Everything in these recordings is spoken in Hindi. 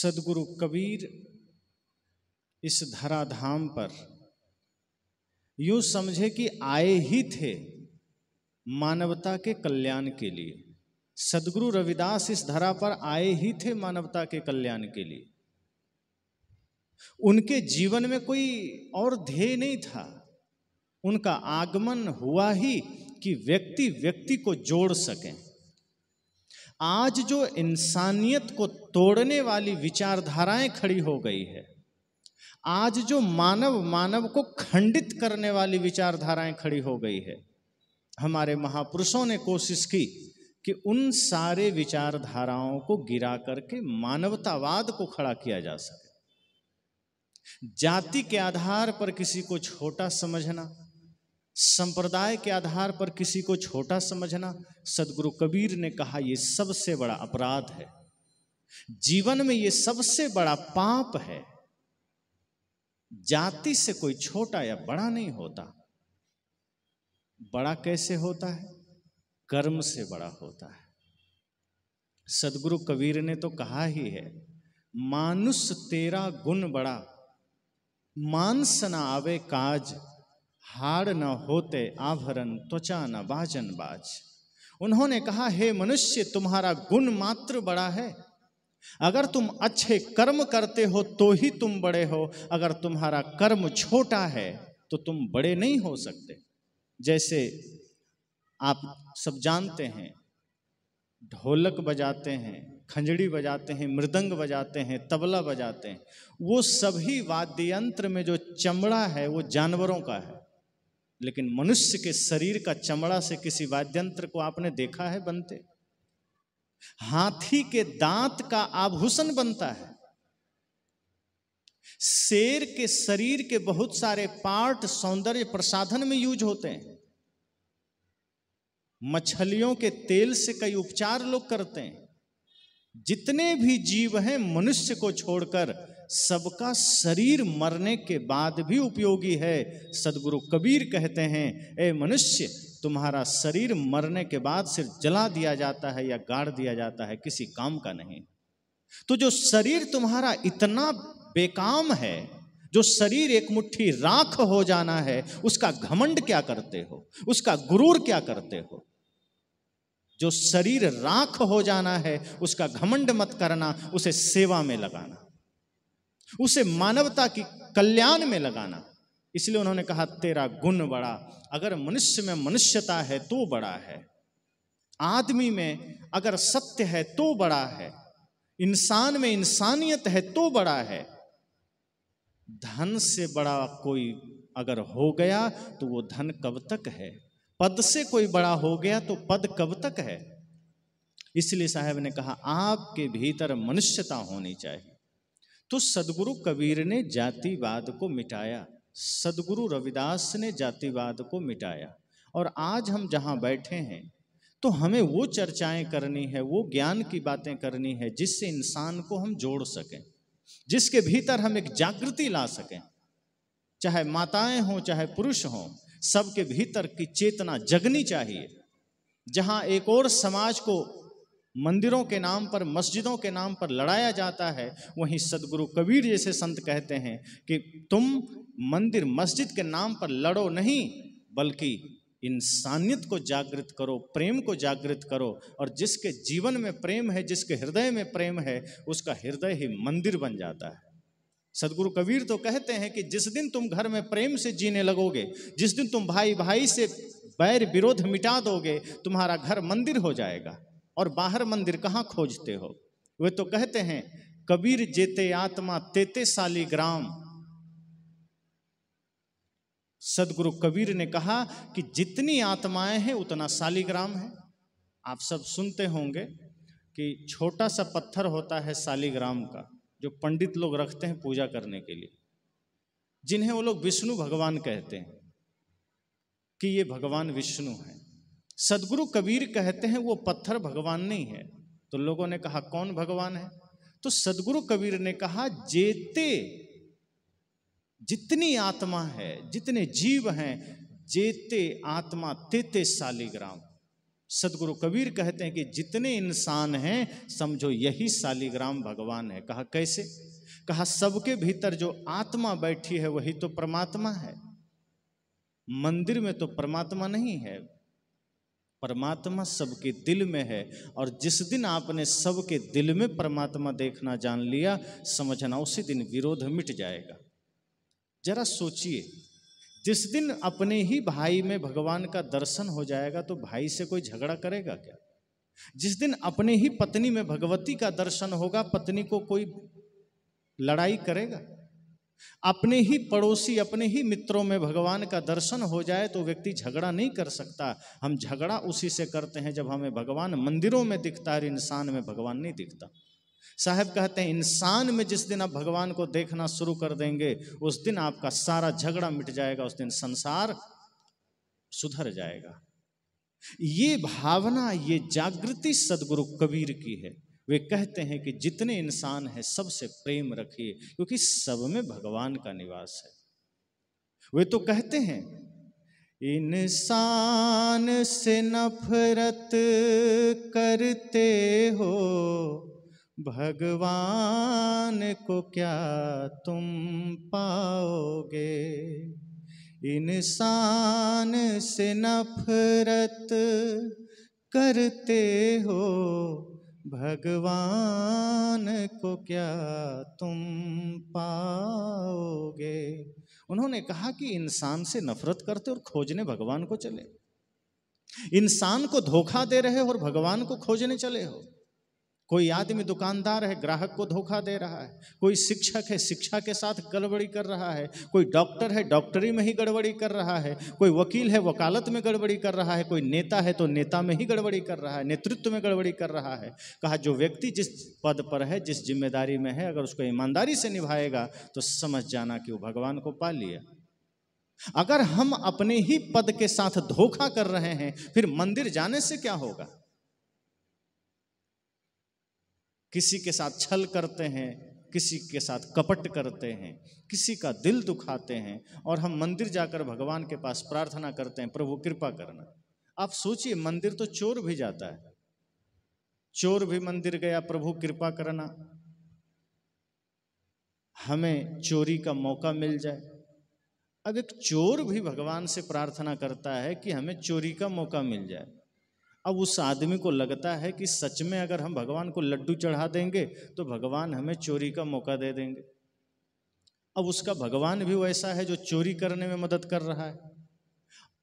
सदगुरु कबीर इस धराधाम पर यूं समझे कि आए ही थे मानवता के कल्याण के लिए। सदगुरु रविदास इस धरा पर आए ही थे मानवता के कल्याण के लिए। उनके जीवन में कोई और ध्येय नहीं था। उनका आगमन हुआ ही कि व्यक्ति व्यक्ति को जोड़ सकें। आज जो इंसानियत को तोड़ने वाली विचारधाराएं खड़ी हो गई है, आज जो मानव मानव को खंडित करने वाली विचारधाराएं खड़ी हो गई है, हमारे महापुरुषों ने कोशिश की कि उन सारे विचारधाराओं को गिरा करके मानवतावाद को खड़ा किया जा सके। जाति के आधार पर किसी को छोटा समझना, संप्रदाय के आधार पर किसी को छोटा समझना, सदगुरु कबीर ने कहा यह सबसे बड़ा अपराध है। जीवन में यह सबसे बड़ा पाप है। जाति से कोई छोटा या बड़ा नहीं होता। बड़ा कैसे होता है? कर्म से बड़ा होता है। सदगुरु कबीर ने तो कहा ही है, मानुष तेरा गुण बड़ा, मांस न आवे काज, हाड़ न होते आभरण, त्वचा न बाजन बाज। उन्होंने कहा, हे मनुष्य, तुम्हारा गुण मात्र बड़ा है। अगर तुम अच्छे कर्म करते हो तो ही तुम बड़े हो। अगर तुम्हारा कर्म छोटा है तो तुम बड़े नहीं हो सकते। जैसे आप सब जानते हैं, ढोलक बजाते हैं, खंजड़ी बजाते हैं, मृदंग बजाते हैं, तबला बजाते हैं, वो सभी वाद्य यंत्र में जो चमड़ा है वो जानवरों का है। लेकिन मनुष्य के शरीर का चमड़ा से किसी वाद्य यंत्र को आपने देखा है बनते? हाथी के दांत का आभूषण बनता है। शेर के शरीर के बहुत सारे पार्ट सौंदर्य प्रसाधन में यूज होते हैं। मछलियों के तेल से कई उपचार लोग करते हैं। जितने भी जीव हैं मनुष्य को छोड़कर सबका शरीर मरने के बाद भी उपयोगी है। सदगुरु कबीर कहते हैं, ए मनुष्य, तुम्हारा शरीर मरने के बाद सिर्फ जला दिया जाता है या गाड़ दिया जाता है, किसी काम का नहीं। तो जो शरीर तुम्हारा इतना बेकाम है, जो शरीर एक मुट्ठी राख हो जाना है, उसका घमंड क्या करते हो? उसका गुरूर क्या करते हो? जो शरीर राख हो जाना है उसका घमंड मत करना, उसे सेवा में लगाना, उसे मानवता की कल्याण में लगाना। इसलिए उन्होंने कहा, तेरा गुण बड़ा। अगर मनुष्य में मनुष्यता है तो बड़ा है। आदमी में अगर सत्य है तो बड़ा है। इंसान में इंसानियत है तो बड़ा है। धन से बड़ा कोई अगर हो गया तो वो धन कब तक है? पद से कोई बड़ा हो गया तो पद कब तक है? इसलिए साहब ने कहा, आपके भीतर मनुष्यता होनी चाहिए। तो सदगुरु कबीर ने जातिवाद को मिटाया, सदगुरु रविदास ने जातिवाद को मिटाया। और आज हम जहां बैठे हैं तो हमें वो चर्चाएं करनी है, वो ज्ञान की बातें करनी है जिससे इंसान को हम जोड़ सकें, जिसके भीतर हम एक जागृति ला सकें। चाहे माताएं हों चाहे पुरुष हों, सबके भीतर की चेतना जगनी चाहिए। जहां एक और समाज को मंदिरों के नाम पर, मस्जिदों के नाम पर लड़ाया जाता है, वहीं सदगुरु कबीर जैसे संत कहते हैं कि तुम मंदिर मस्जिद के नाम पर लड़ो नहीं, बल्कि इंसानियत को जागृत करो, प्रेम को जागृत करो। और जिसके जीवन में प्रेम है, जिसके हृदय में प्रेम है, उसका हृदय ही मंदिर बन जाता है। सदगुरु कबीर तो कहते हैं कि जिस दिन तुम घर में प्रेम से जीने लगोगे, जिस दिन तुम भाई भाई से बैर विरोध मिटा दोगे, तुम्हारा घर मंदिर हो जाएगा। और बाहर मंदिर कहाँ खोजते हो? वे तो कहते हैं, कबीर जेते आत्मा तेते सालीग्राम। सदगुरु कबीर ने कहा कि जितनी आत्माएं हैं उतना सालीग्राम है। आप सब सुनते होंगे कि छोटा सा पत्थर होता है सालीग्राम का, जो पंडित लोग रखते हैं पूजा करने के लिए, जिन्हें वो लोग विष्णु भगवान कहते हैं कि ये भगवान विष्णु है। सदगुरु कबीर कहते हैं वो पत्थर भगवान नहीं है। तो लोगों ने कहा, कौन भगवान है? तो सदगुरु कबीर ने कहा, जेते, जितनी आत्मा है, जितने जीव हैं, जेते आत्मा तेते सालीग्राम। सदगुरु कबीर कहते हैं कि जितने इंसान हैं समझो यही शालिग्राम भगवान है। कहा कैसे? कहा सबके भीतर जो आत्मा बैठी है वही तो परमात्मा है। मंदिर में तो परमात्मा नहीं है, परमात्मा सबके दिल में है। और जिस दिन आपने सबके दिल में परमात्मा देखना जान लिया, समझना उसी दिन विरोध मिट जाएगा। जरा सोचिए, जिस दिन अपने ही भाई में भगवान का दर्शन हो जाएगा तो भाई से कोई झगड़ा करेगा क्या? जिस दिन अपने ही पत्नी में भगवती का दर्शन होगा, पत्नी को कोई लड़ाई करेगा? अपने ही पड़ोसी, अपने ही मित्रों में भगवान का दर्शन हो जाए तो व्यक्ति झगड़ा नहीं कर सकता। हम झगड़ा उसी से करते हैं जब हमें भगवान मंदिरों में दिखता है, इंसान में भगवान नहीं दिखता। साहब कहते हैं इंसान में जिस दिन आप भगवान को देखना शुरू कर देंगे उस दिन आपका सारा झगड़ा मिट जाएगा, उस दिन संसार सुधर जाएगा। ये भावना, ये जागृति सदगुरु कबीर की है। वे कहते हैं कि जितने इंसान हैं सबसे प्रेम रखिए, क्योंकि सब में भगवान का निवास है। वे तो कहते हैं इंसान से नफरत करते हो, भगवान को क्या तुम पाओगे। इंसान से नफरत करते हो, भगवान को क्या तुम पाओगे। उन्होंने कहा कि इंसान से नफरत करते और खोजने भगवान को चले, इंसान को धोखा दे रहे हो और भगवान को खोजने चले हो। कोई आदमी दुकानदार है, ग्राहक को धोखा दे रहा है। कोई शिक्षक है, शिक्षा के साथ गड़बड़ी कर रहा है। कोई डॉक्टर है, डॉक्टरी में ही गड़बड़ी कर रहा है। कोई वकील है, वकालत में गड़बड़ी कर रहा है। कोई नेता है तो नेता में ही गड़बड़ी कर रहा है, नेतृत्व में गड़बड़ी कर रहा है। कहा जो व्यक्ति जिस पद पर है, जिस जिम्मेदारी में है, अगर उसको ईमानदारी से निभाएगा तो समझ जाना कि वो भगवान को पा लिया। अगर हम अपने ही पद के साथ धोखा कर रहे हैं, फिर मंदिर जाने से क्या होगा? किसी के साथ छल करते हैं, किसी के साथ कपट करते हैं, किसी का दिल दुखाते हैं, और हम मंदिर जाकर भगवान के पास प्रार्थना करते हैं प्रभु कृपा करना। आप सोचिए, मंदिर तो चोर भी जाता है, चोर भी मंदिर गया प्रभु कृपा करना, हमें चोरी का मौका मिल जाए। अब एक चोर भी भगवान से प्रार्थना करता है कि हमें चोरी का मौका मिल जाए। अब उस आदमी को लगता है कि सच में अगर हम भगवान को लड्डू चढ़ा देंगे तो भगवान हमें चोरी का मौका दे देंगे। अब उसका भगवान भी वैसा है जो चोरी करने में मदद कर रहा है।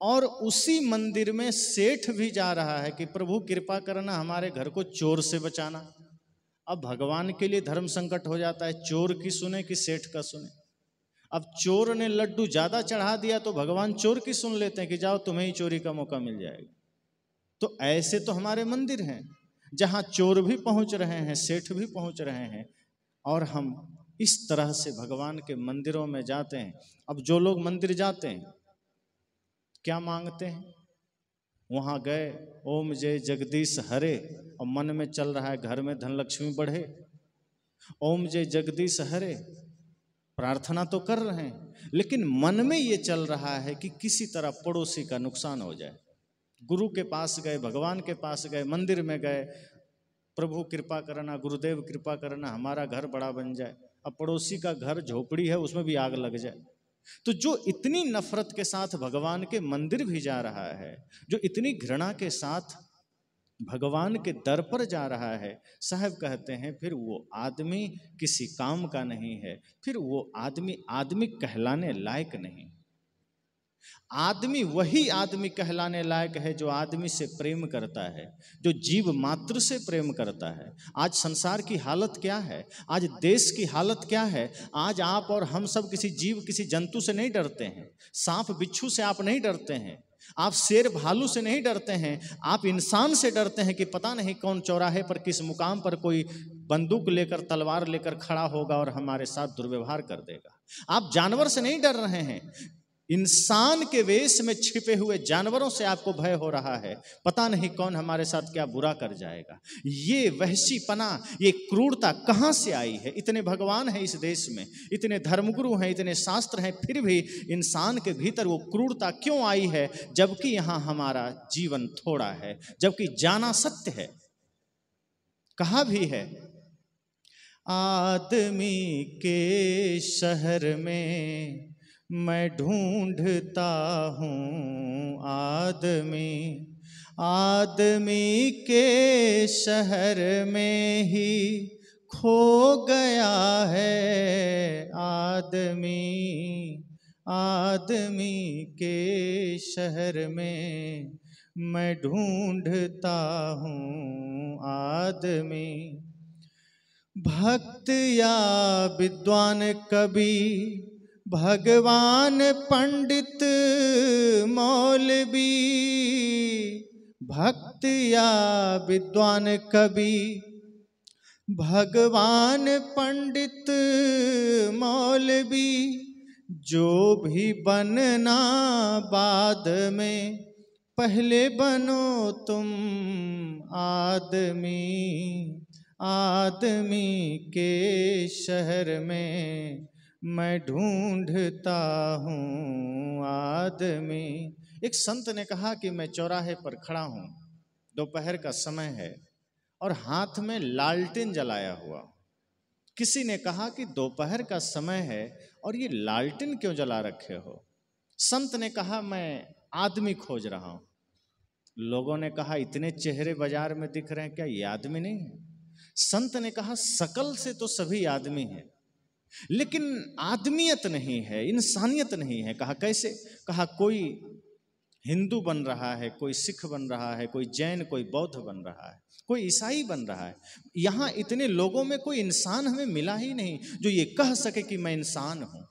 और उसी मंदिर में सेठ भी जा रहा है कि प्रभु कृपा करना, हमारे घर को चोर से बचाना। अब भगवान के लिए धर्म संकट हो जाता है, चोर की सुने कि सेठ का सुने। अब चोर ने लड्डू ज्यादा चढ़ा दिया तो भगवान चोर की सुन लेते हैं कि जाओ तुम्हें ही चोरी का मौका मिल जाएगा। तो ऐसे तो हमारे मंदिर हैं जहां चोर भी पहुंच रहे हैं, सेठ भी पहुंच रहे हैं, और हम इस तरह से भगवान के मंदिरों में जाते हैं। अब जो लोग मंदिर जाते हैं क्या मांगते हैं? वहां गए, ओम जय जगदीश हरे, और मन में चल रहा है घर में धन लक्ष्मी बढ़े। ओम जय जगदीश हरे प्रार्थना तो कर रहे हैं, लेकिन मन में ये चल रहा है कि किसी तरह पड़ोसी का नुकसान हो जाए। गुरु के पास गए, भगवान के पास गए, मंदिर में गए, प्रभु कृपा करना, गुरुदेव कृपा करना, हमारा घर बड़ा बन जाए। अब पड़ोसी का घर झोपड़ी है, उसमें भी आग लग जाए। तो जो इतनी नफरत के साथ भगवान के मंदिर भी जा रहा है, जो इतनी घृणा के साथ भगवान के दर पर जा रहा है, साहब कहते हैं फिर वो आदमी किसी काम का नहीं है, फिर वो आदमी कहलाने लायक नहीं। आदमी वही आदमी कहलाने लायक है जो आदमी से प्रेम करता है, जो जीव मात्र से प्रेम करता है। आज संसार की हालत क्या है, आज देश की हालत क्या है? आज आप और हम सब किसी जीव, किसी जंतु से नहीं डरते हैं। सांप बिच्छू से आप नहीं डरते हैं, आप शेर भालू से नहीं डरते हैं, आप इंसान से डरते हैं कि पता नहीं कौन चौराहे पर किस मुकाम पर कोई बंदूक लेकर, तलवार लेकर खड़ा होगा और हमारे साथ दुर्व्यवहार कर देगा। आप जानवर से नहीं डर रहे हैं, इंसान के वेश में छिपे हुए जानवरों से आपको भय हो रहा है, पता नहीं कौन हमारे साथ क्या बुरा कर जाएगा। ये वहशीपना, ये क्रूरता कहाँ से आई है? इतने भगवान हैं इस देश में, इतने धर्मगुरु हैं, इतने शास्त्र हैं, फिर भी इंसान के भीतर वो क्रूरता क्यों आई है? जबकि यहाँ हमारा जीवन थोड़ा है, जबकि जाना सत्य है। कहा भी है, आदमी के शहर में मैं ढूंढता हूँ आदमी, आदमी के शहर में ही खो गया है आदमी, आदमी के शहर में मैं ढूंढता हूँ आदमी। भक्त या विद्वान कवि, भगवान पंडित मौलवी, भक्त या विद्वान कवि, भगवान पंडित मौलवी, जो भी बनना बाद में, पहले बनो तुम आदमी, आदमी के शहर में मैं ढूंढता हूँ आदमी। एक संत ने कहा कि मैं चौराहे पर खड़ा हूँ, दोपहर का समय है और हाथ में लालटेन जलाया हुआ। किसी ने कहा कि दोपहर का समय है और ये लालटेन क्यों जला रखे हो? संत ने कहा मैं आदमी खोज रहा हूँ। लोगों ने कहा इतने चेहरे बाजार में दिख रहे हैं, क्या ये आदमी नहीं है? संत ने कहा शकल से तो सभी आदमी हैं, लेकिन आदमियत नहीं है, इंसानियत नहीं है। कहा कैसे? कहा कोई हिंदू बन रहा है, कोई सिख बन रहा है, कोई जैन, कोई बौद्ध बन रहा है, कोई ईसाई बन रहा है। यहाँ इतने लोगों में कोई इंसान हमें मिला ही नहीं जो ये कह सके कि मैं इंसान हूँ।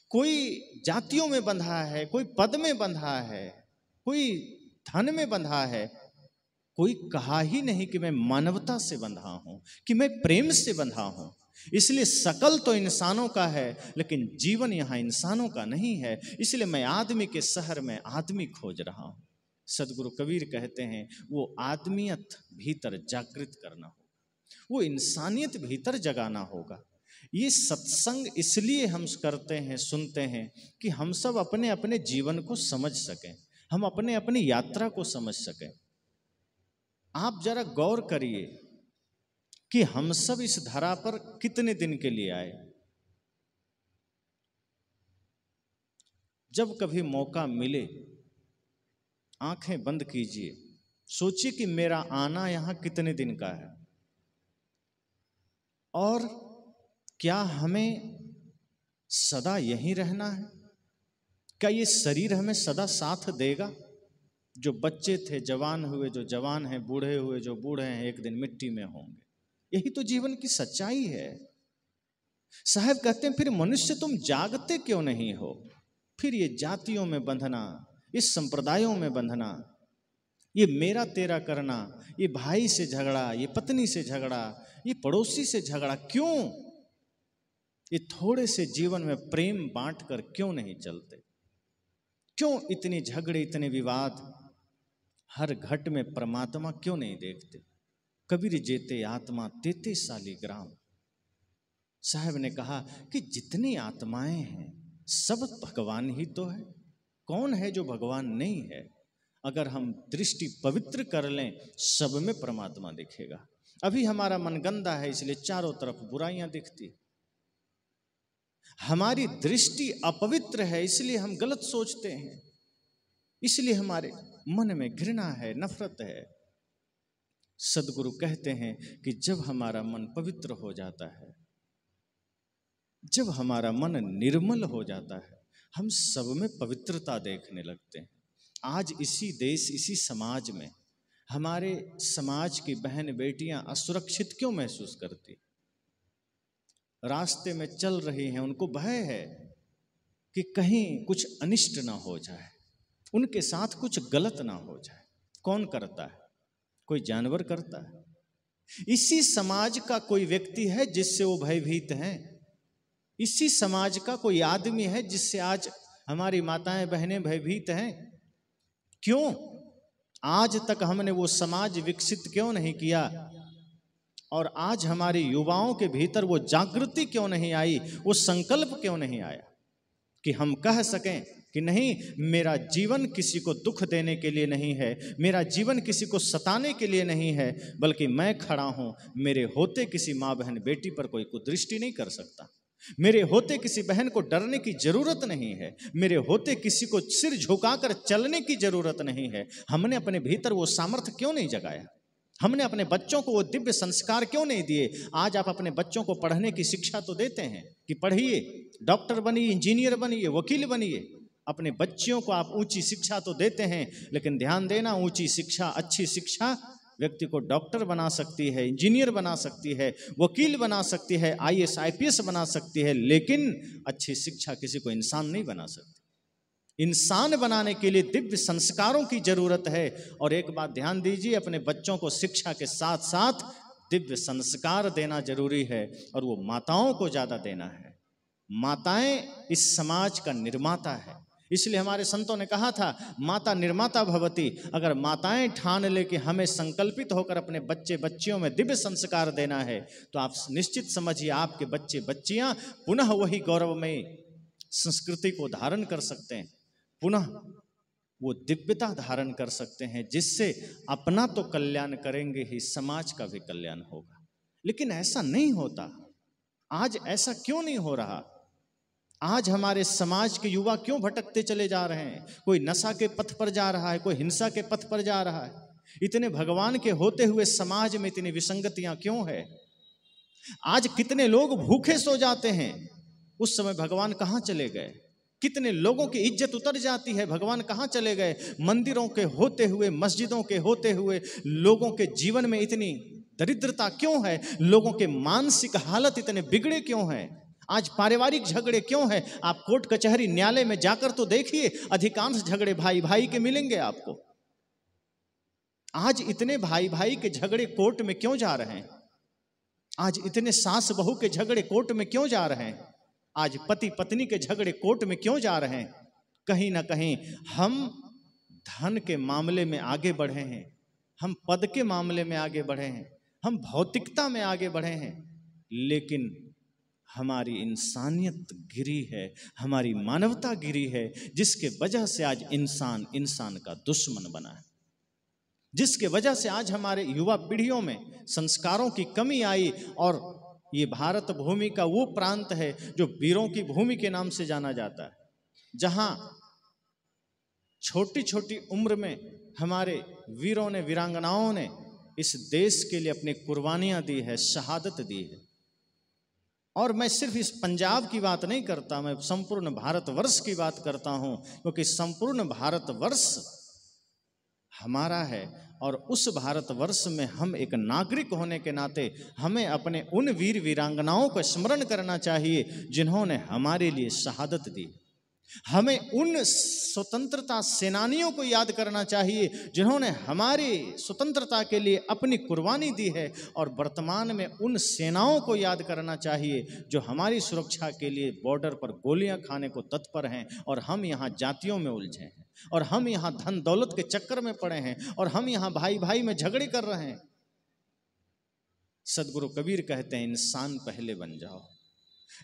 कोई जातियों में बंधा है, कोई पद में बंधा है, कोई धन में बंधा है, कोई कहा ही नहीं कि मैं मानवता से बंधा हूँ, कि मैं प्रेम से बंधा हूँ। इसलिए शकल तो इंसानों का है, लेकिन जीवन यहाँ इंसानों का नहीं है। इसलिए मैं आदमी के शहर में आदमी खोज रहा हूँ। सदगुरु कबीर कहते हैं वो आदमियत भीतर जागृत करना होगा, वो इंसानियत भीतर जगाना होगा। ये सत्संग इसलिए हम करते हैं, सुनते हैं कि हम सब अपने अपने जीवन को समझ सकें, हम अपने अपनी यात्रा को समझ सकें। आप जरा गौर करिए कि हम सब इस धरा पर कितने दिन के लिए आए। जब कभी मौका मिले आंखें बंद कीजिए, सोचिए कि मेरा आना यहां कितने दिन का है और क्या हमें सदा यहीं रहना है? क्या ये शरीर हमें सदा साथ देगा? जो बच्चे थे जवान हुए, जो जवान हैं बूढ़े हुए, जो बूढ़े हैं एक दिन मिट्टी में होंगे। यही तो जीवन की सच्चाई है। साहब कहते हैं फिर मनुष्य तुम जागते क्यों नहीं हो? फिर ये जातियों में बंधना, इस संप्रदायों में बंधना, ये मेरा तेरा करना, ये भाई से झगड़ा, ये पत्नी से झगड़ा, ये पड़ोसी से झगड़ा, क्यों? ये थोड़े से जीवन में प्रेम बांट कर क्यों नहीं चलते? क्यों इतने झगड़े, इतने विवाद? हर घट में परमात्मा क्यों नहीं देखते? कबीर जेते आत्मा तेते शालिग्राम। साहब ने कहा कि जितनी आत्माएं हैं सब भगवान ही तो है। कौन है जो भगवान नहीं है? अगर हम दृष्टि पवित्र कर लें सब में परमात्मा दिखेगा। अभी हमारा मन गंदा है इसलिए चारों तरफ बुराइयां दिखती। हमारी दृष्टि अपवित्र है इसलिए हम गलत सोचते हैं, इसलिए हमारे मन में घृणा है, नफरत है। सदगुरु कहते हैं कि जब हमारा मन पवित्र हो जाता है, जब हमारा मन निर्मल हो जाता है, हम सब में पवित्रता देखने लगते हैं। आज इसी देश, इसी समाज में हमारे समाज की बहन बेटियां असुरक्षित क्यों महसूस करती? रास्ते में चल रही हैं, उनको भय है कि कहीं कुछ अनिष्ट ना हो जाए, उनके साथ कुछ गलत ना हो जाए। कौन करता है? कोई जानवर करता है? इसी समाज का कोई व्यक्ति है जिससे वो भयभीत हैं। इसी समाज का कोई आदमी है जिससे आज हमारी माताएं बहनें भयभीत हैं। क्यों? आज तक हमने वो समाज विकसित क्यों नहीं किया? और आज हमारे युवाओं के भीतर वो जागृति क्यों नहीं आई, वो संकल्प क्यों नहीं आया कि हम कह सकें कि नहीं, मेरा जीवन किसी को दुख देने के लिए नहीं है, मेरा जीवन किसी को सताने के लिए नहीं है, बल्कि मैं खड़ा हूं, मेरे होते किसी माँ बहन बेटी पर कोई कुदृष्टि नहीं कर सकता, मेरे होते किसी बहन को डरने की जरूरत नहीं है, मेरे होते किसी को सिर झुकाकर चलने की जरूरत नहीं है। हमने अपने भीतर वो सामर्थ्य क्यों नहीं जगाया? हमने अपने बच्चों को वो दिव्य संस्कार क्यों नहीं दिए? आज आप अपने बच्चों को पढ़ने की शिक्षा तो देते हैं कि पढ़िए, डॉक्टर बनिए, इंजीनियर बनिए, वकील बनिए, अपने बच्चियों को आप ऊंची शिक्षा तो देते हैं, लेकिन ध्यान देना, ऊंची शिक्षा, अच्छी शिक्षा व्यक्ति को डॉक्टर बना सकती है, इंजीनियर बना सकती है, वकील बना सकती है, IAS IPS बना सकती है, लेकिन अच्छी शिक्षा किसी को इंसान नहीं बना सकती। इंसान बनाने के लिए दिव्य संस्कारों की जरूरत है। और एक बात ध्यान दीजिए, अपने बच्चों को शिक्षा के साथ साथ दिव्य संस्कार देना जरूरी है, और वो माताओं को ज्यादा देना है। माताएं इस समाज का निर्माता है। इसलिए हमारे संतों ने कहा था, माता निर्माता भवती। अगर माताएं ठान ले कि हमें संकल्पित होकर अपने बच्चे बच्चियों में दिव्य संस्कार देना है, तो आप निश्चित समझिए आपके बच्चे बच्चियां पुनः वही गौरवमयी संस्कृति को धारण कर सकते हैं, पुनः वो दिव्यता धारण कर सकते हैं, जिससे अपना तो कल्याण करेंगे ही, समाज का भी कल्याण होगा। लेकिन ऐसा नहीं होता। आज ऐसा क्यों नहीं हो रहा? आज हमारे समाज के युवा क्यों भटकते चले जा रहे हैं? कोई नशा के पथ पर जा रहा है, कोई हिंसा के पथ पर जा रहा है। इतने भगवान के होते हुए समाज में इतनी विसंगतियां क्यों है? आज कितने लोग भूखे सो जाते हैं, उस समय भगवान कहां चले गए? कितने लोगों की इज्जत उतर जाती है, भगवान कहां चले गए? मंदिरों के होते हुए, मस्जिदों के होते हुए लोगों के जीवन में इतनी दरिद्रता क्यों है? लोगों के मानसिक हालत इतने बिगड़े क्यों हैं? आज पारिवारिक झगड़े क्यों हैं? आप कोर्ट कचहरी न्यायालय में जाकर तो देखिए, अधिकांश झगड़े भाई भाई के मिलेंगे आपको। आज इतने भाई भाई के झगड़े कोर्ट में क्यों जा रहे हैं? आज इतने सास बहू के झगड़े कोर्ट में क्यों जा रहे हैं? आज पति पत्नी के झगड़े कोर्ट में क्यों जा रहे हैं? कहीं ना कहीं हम धन के मामले में आगे बढ़े हैं, हम पद के मामले में आगे बढ़े हैं, हम भौतिकता में आगे बढ़े हैं, लेकिन हमारी इंसानियत गिरी है, हमारी मानवता गिरी है, जिसके वजह से आज इंसान इंसान का दुश्मन बना है, जिसके वजह से आज हमारे युवा पीढ़ियों में संस्कारों की कमी आई। और ये भारत भूमि का वो प्रांत है जो वीरों की भूमि के नाम से जाना जाता है, जहां छोटी छोटी उम्र में हमारे वीरों ने, वीरांगनाओं ने इस देश के लिए अपनी कुर्बानियां दी है, शहादत दी है। और मैं सिर्फ इस पंजाब की बात नहीं करता, मैं संपूर्ण भारतवर्ष की बात करता हूं, क्योंकि संपूर्ण भारतवर्ष हमारा है, और उस भारतवर्ष में हम एक नागरिक होने के नाते हमें अपने उन वीर वीरांगनाओं को स्मरण करना चाहिए जिन्होंने हमारे लिए शहादत दी। हमें उन स्वतंत्रता सेनानियों को याद करना चाहिए जिन्होंने हमारी स्वतंत्रता के लिए अपनी कुर्बानी दी है, और वर्तमान में उन सेनाओं को याद करना चाहिए जो हमारी सुरक्षा के लिए बॉर्डर पर गोलियां खाने को तत्पर हैं, और हम यहाँ जातियों में उलझे हैं, और हम यहाँ धन दौलत के चक्कर में पड़े हैं, और हम यहाँ भाई भाई में झगड़े कर रहे हैं। सदगुरु कबीर कहते हैं, इंसान पहले बन जाओ।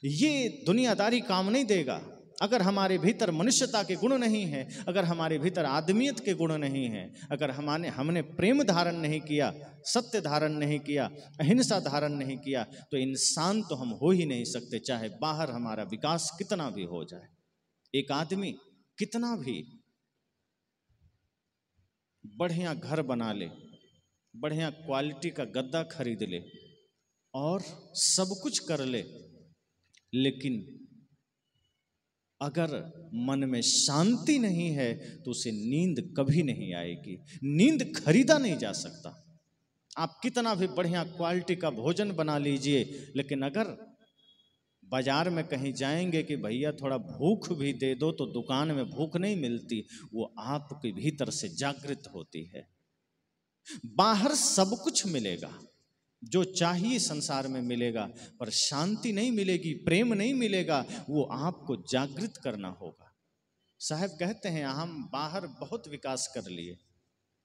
ये दुनियादारी काम नहीं देगा। अगर हमारे भीतर मनुष्यता के गुण नहीं है, अगर हमारे भीतर आदमियत के गुण नहीं है, अगर हमने प्रेम धारण नहीं किया, सत्य धारण नहीं किया, अहिंसा धारण नहीं किया, तो इंसान तो हम हो ही नहीं सकते, चाहे बाहर हमारा विकास कितना भी हो जाए। एक आदमी कितना भी बढ़िया घर बना ले, बढ़िया क्वालिटी का गद्दा खरीद ले और सब कुछ कर ले, लेकिन अगर मन में शांति नहीं है तो उसे नींद कभी नहीं आएगी। नींद खरीदा नहीं जा सकता। आप कितना भी बढ़िया क्वालिटी का भोजन बना लीजिए, लेकिन अगर बाजार में कहीं जाएंगे कि भैया थोड़ा भूख भी दे दो, तो दुकान में भूख नहीं मिलती, वो आपके भीतर से जागृत होती है। बाहर सब कुछ मिलेगा, जो चाहिए संसार में मिलेगा, पर शांति नहीं मिलेगी, प्रेम नहीं मिलेगा। वो आपको जागृत करना होगा। साहब कहते हैं हम बाहर बहुत विकास कर लिए,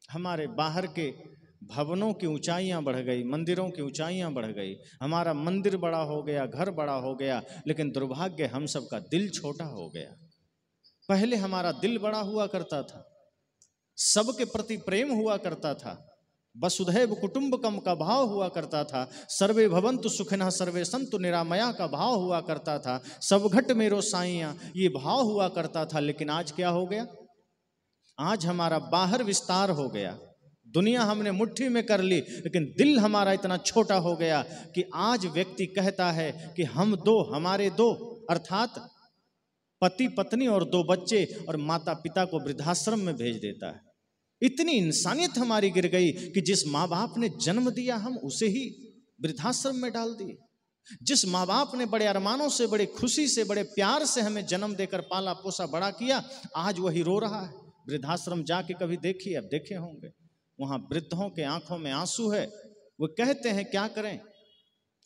हमारे बाहर के भवनों की ऊंचाइयां बढ़ गई, मंदिरों की ऊंचाइयां बढ़ गई, हमारा मंदिर बड़ा हो गया, घर बड़ा हो गया, लेकिन दुर्भाग्य हम सबका दिल छोटा हो गया। पहले हमारा दिल बड़ा हुआ करता था, सबके प्रति प्रेम हुआ करता था, वसुधैव कुटुंबकम का भाव हुआ करता था, सर्वे भवन्तु सुखिनः सर्वे सन्तु निरामया का भाव हुआ करता था, सब घट मेरो साइयां ये भाव हुआ करता था। लेकिन आज क्या हो गया? आज हमारा बाहर विस्तार हो गया, दुनिया हमने मुट्ठी में कर ली, लेकिन दिल हमारा इतना छोटा हो गया कि आज व्यक्ति कहता है कि हम दो, हमारे दो, अर्थात पति पत्नी और 2 बच्चे और माता पिता को वृद्धाश्रम में भेज देता है। इतनी इंसानियत हमारी गिर गई कि जिस माँ बाप ने जन्म दिया हम उसे ही वृद्धाश्रम में डाल दिए। जिस माँ बाप ने बड़े अरमानों से, बड़े खुशी से, बड़े प्यार से हमें जन्म देकर पाला पोसा बड़ा किया, आज वही रो रहा है। वृद्धाश्रम जाके कभी देखिए, अब देखे होंगे, वहां वृद्धों के आंखों में आंसू है। वो कहते हैं क्या करें,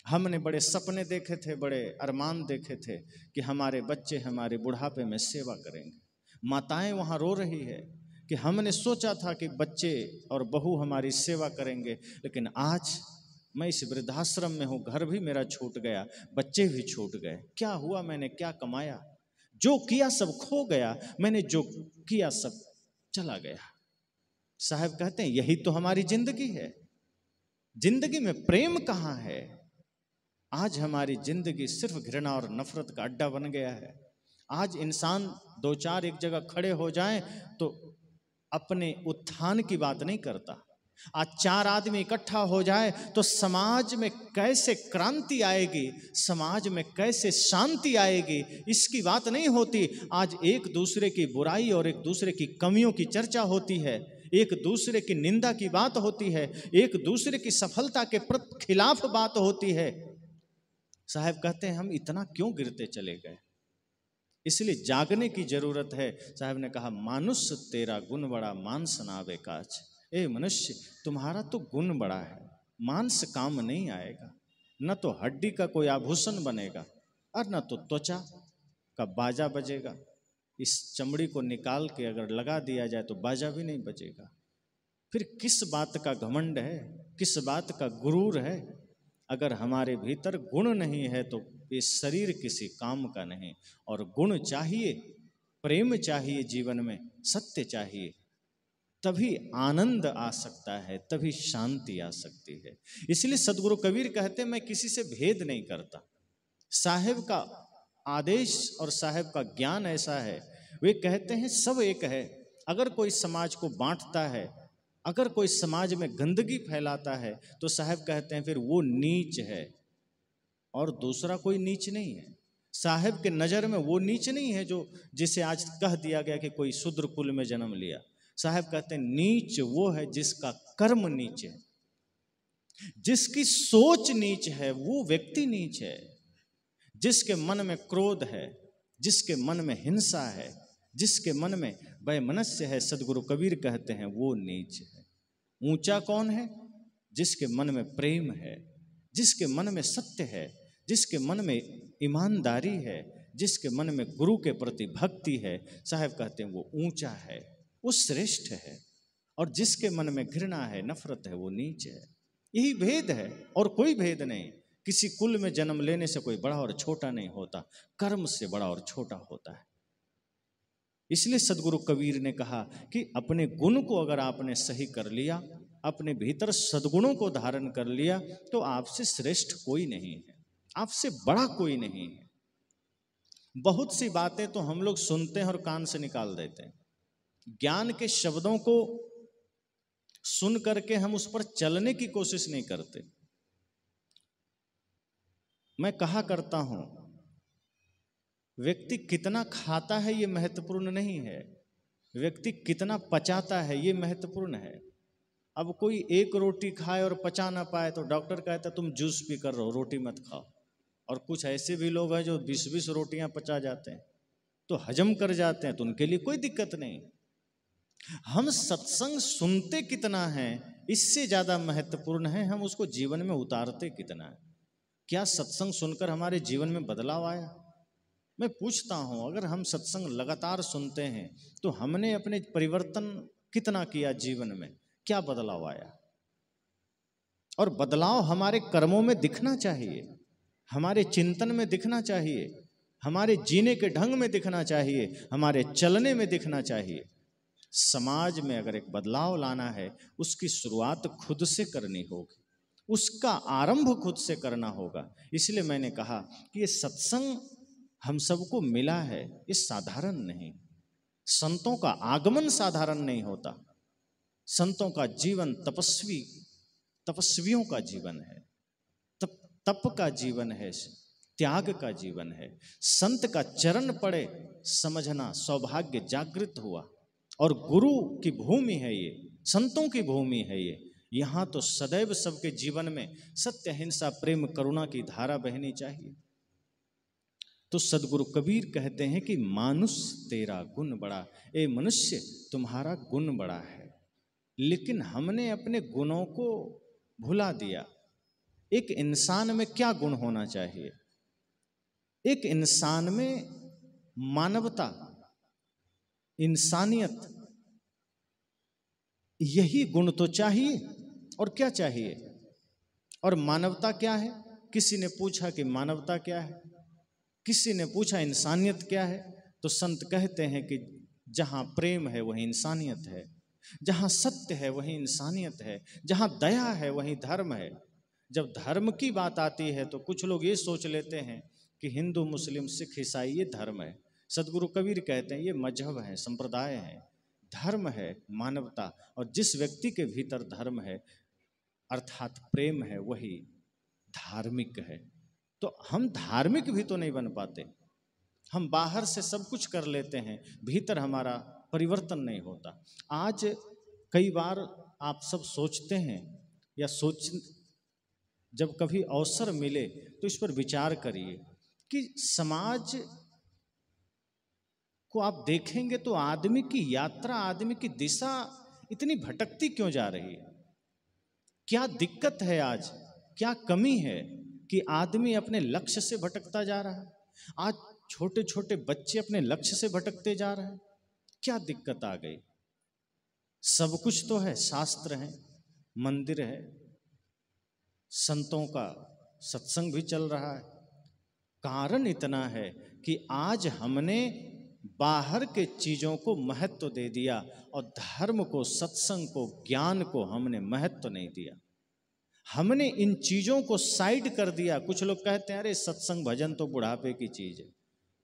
हमने बड़े सपने देखे थे, बड़े अरमान देखे थे कि हमारे बच्चे हमारे बुढ़ापे में सेवा करेंगे। माताएं वहां रो रही है कि हमने सोचा था कि बच्चे और बहू हमारी सेवा करेंगे, लेकिन आज मैं इस वृद्धाश्रम में हूँ, घर भी मेरा छूट गया, बच्चे भी छूट गए। क्या हुआ, मैंने क्या कमाया? जो किया सब खो गया, मैंने जो किया सब चला गया। साहब कहते हैं यही तो हमारी जिंदगी है, जिंदगी में प्रेम कहाँ है? आज हमारी जिंदगी सिर्फ घृणा और नफरत का अड्डा बन गया है। आज इंसान 2-4 एक जगह खड़े हो जाएं तो अपने उत्थान की बात नहीं करता। आज 4 आदमी इकट्ठा हो जाए तो समाज में कैसे क्रांति आएगी, समाज में कैसे शांति आएगी, इसकी बात नहीं होती। आज एक दूसरे की बुराई और एक दूसरे की कमियों की चर्चा होती है, एक दूसरे की निंदा की बात होती है, एक दूसरे की सफलता के खिलाफ बात होती है। साहब कहते हैं हम इतना क्यों गिरते चले गए? इसलिए जागने की जरूरत है। साहब ने कहा मानुष तेरा गुण बड़ा, मान सनावे काज। ए मनुष्य, तुम्हारा तो गुण बड़ा है, मांस काम नहीं आएगा, न तो हड्डी का कोई आभूषण बनेगा और न तो त्वचा का बाजा बजेगा। इस चमड़ी को निकाल के अगर लगा दिया जाए तो बाजा भी नहीं बजेगा। फिर किस बात का घमंड है, किस बात का गुरूर है? अगर हमारे भीतर गुण नहीं है तो ये शरीर किसी काम का नहीं। और गुण चाहिए, प्रेम चाहिए, जीवन में सत्य चाहिए, तभी आनंद आ सकता है, तभी शांति आ सकती है। इसलिए सदगुरु कबीर कहते हैं मैं किसी से भेद नहीं करता। साहेब का आदेश और साहेब का ज्ञान ऐसा है, वे कहते हैं सब एक है। अगर कोई समाज को बांटता है, अगर कोई समाज में गंदगी फैलाता है तो साहब कहते हैं फिर वो नीच है और दूसरा कोई नीच नहीं है। साहब के नज़र में वो नीच नहीं है जो जिसे आज कह दिया गया कि कोई शूद्र कुल में जन्म लिया। साहब कहते हैं नीच वो है जिसका कर्म नीच है, जिसकी सोच नीच है, वो व्यक्ति नीच है। जिसके मन में क्रोध है, जिसके मन में हिंसा है, जिसके मन में वैमनस्य है, सदगुरु कबीर कहते हैं वो नीच है। ऊंचा कौन है? जिसके मन में प्रेम है, जिसके मन में सत्य है, जिसके मन में ईमानदारी है, जिसके मन में गुरु के प्रति भक्ति है। साहब कहते हैं वो ऊंचा है, वो श्रेष्ठ है। और जिसके मन में घृणा है, नफरत है, वो नीच है। यही भेद है और कोई भेद नहीं। किसी कुल में जन्म लेने से कोई बड़ा और छोटा नहीं होता, कर्म से बड़ा और छोटा होता है। इसलिए सदगुरु कबीर ने कहा कि अपने गुण को अगर आपने सही कर लिया, अपने भीतर सद्गुणों को धारण कर लिया, तो आपसे श्रेष्ठ कोई नहीं है, आपसे बड़ा कोई नहीं है। बहुत सी बातें तो हम लोग सुनते हैं और कान से निकाल देते हैं। ज्ञान के शब्दों को सुन करके हम उस पर चलने की कोशिश नहीं करते। मैं कहा करता हूं, व्यक्ति कितना खाता है ये महत्वपूर्ण नहीं है, व्यक्ति कितना पचाता है ये महत्वपूर्ण है। अब कोई 1 रोटी खाए और पचा ना पाए तो डॉक्टर कहता है तुम जूस पी कर रहो, रोटी मत खाओ। और कुछ ऐसे भी लोग हैं जो 20-20 रोटियां पचा जाते हैं, तो हजम कर जाते हैं, तो उनके लिए कोई दिक्कत नहीं। हम सत्संग सुनते कितना है इससे ज्यादा महत्वपूर्ण है हम उसको जीवन में उतारते कितना है। क्या सत्संग सुनकर हमारे जीवन में बदलाव आया? मैं पूछता हूँ, अगर हम सत्संग लगातार सुनते हैं तो हमने अपने परिवर्तन कितना किया, जीवन में क्या बदलाव आया? और बदलाव हमारे कर्मों में दिखना चाहिए, हमारे चिंतन में दिखना चाहिए, हमारे जीने के ढंग में दिखना चाहिए, हमारे चलने में दिखना चाहिए। समाज में अगर एक बदलाव लाना है, उसकी शुरुआत खुद से करनी होगी, उसका आरंभ खुद से करना होगा। इसलिए मैंने कहा कि ये सत्संग हम सबको मिला है, ये साधारण नहीं। संतों का आगमन साधारण नहीं होता। संतों का जीवन तपस्वियों का जीवन है, तप का जीवन है, त्याग का जीवन है। संत का चरण पड़े समझना सौभाग्य जागृत हुआ। और गुरु की भूमि है ये, संतों की भूमि है ये। यहाँ तो सदैव सबके जीवन में सत्य, अहिंसा, प्रेम, करुणा की धारा बहनी चाहिए। तो सदगुरु कबीर कहते हैं कि मानुष तेरा गुण बड़ा, ए मनुष्य तुम्हारा गुण बड़ा है। लेकिन हमने अपने गुणों को भुला दिया। एक इंसान में क्या गुण होना चाहिए? एक इंसान में मानवता, इंसानियत, यही गुण तो चाहिए। और क्या चाहिए? और मानवता क्या है? किसी ने पूछा कि मानवता क्या है, किसी ने पूछा इंसानियत क्या है, तो संत कहते हैं कि जहाँ प्रेम है वहीं इंसानियत है, जहाँ सत्य है वहीं इंसानियत है, जहाँ दया है वहीं धर्म है। जब धर्म की बात आती है तो कुछ लोग ये सोच लेते हैं कि हिंदू, मुस्लिम, सिख, ईसाई ये धर्म है। सदगुरु कबीर कहते हैं ये मजहब है, संप्रदाय है। धर्म है मानवता, और जिस व्यक्ति के भीतर धर्म है अर्थात प्रेम है, वही धार्मिक है। तो हम धार्मिक भी तो नहीं बन पाते। हम बाहर से सब कुछ कर लेते हैं, भीतर हमारा परिवर्तन नहीं होता। आज कई बार आप सब सोचते हैं या जब कभी अवसर मिले तो इस पर विचार करिए कि समाज को आप देखेंगे तो आदमी की यात्रा, आदमी की दिशा इतनी भटकती क्यों जा रही है? क्या दिक्कत है आज? क्या कमी है कि आदमी अपने लक्ष्य से भटकता जा रहा है? आज छोटे छोटे बच्चे अपने लक्ष्य से भटकते जा रहे हैं। क्या दिक्कत आ गई? सब कुछ तो है, शास्त्र है, मंदिर है, संतों का सत्संग भी चल रहा है। कारण इतना है कि आज हमने बाहर के चीजों को महत्व दे दिया और धर्म को, सत्संग को, ज्ञान को हमने महत्व नहीं दिया। हमने इन चीजों को साइड कर दिया। कुछ लोग कहते हैं अरे सत्संग भजन तो बुढ़ापे की चीज है,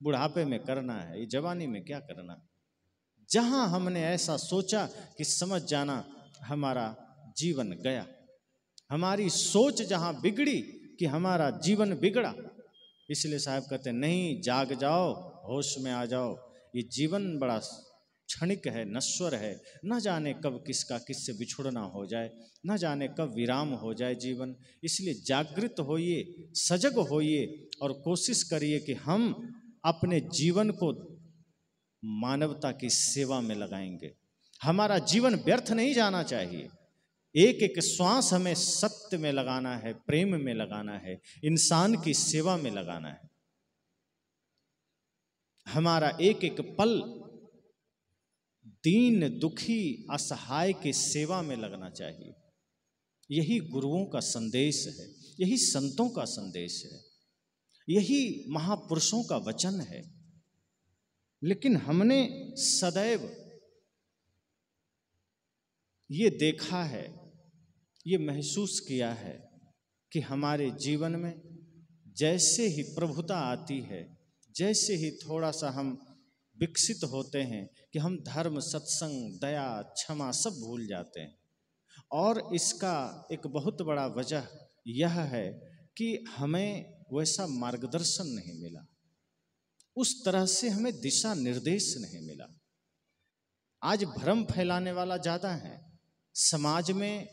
बुढ़ापे में करना है, ये जवानी में क्या करना। जहां हमने ऐसा सोचा कि समझ जाना हमारा जीवन गया, हमारी सोच जहां बिगड़ी कि हमारा जीवन बिगड़ा। इसलिए साहब कहते हैं नहीं, जाग जाओ, होश में आ जाओ। ये जीवन बड़ा क्षणिक है, नश्वर है। न जाने कब किसका किससे बिछुड़ना हो जाए, न जाने कब विराम हो जाए जीवन। इसलिए जागृत होइए, सजग होइए और कोशिश करिए कि हम अपने जीवन को मानवता की सेवा में लगाएंगे। हमारा जीवन व्यर्थ नहीं जाना चाहिए। एक एक श्वास हमें सत्य में लगाना है, प्रेम में लगाना है, इंसान की सेवा में लगाना है। हमारा एक एक पल दीन, दुखी, असहाय की सेवा में लगना चाहिए। यही गुरुओं का संदेश है, यही संतों का संदेश है, यही महापुरुषों का वचन है। लेकिन हमने सदैव ये देखा है, ये महसूस किया है कि हमारे जीवन में जैसे ही प्रभुता आती है, जैसे ही थोड़ा सा हम विकसित होते हैं कि हम धर्म, सत्संग, दया, क्षमा सब भूल जाते हैं। और इसका एक बहुत बड़ा वजह यह है कि हमें वैसा मार्गदर्शन नहीं मिला, उस तरह से हमें दिशा निर्देश नहीं मिला। आज भ्रम फैलाने वाला ज़्यादा है समाज में।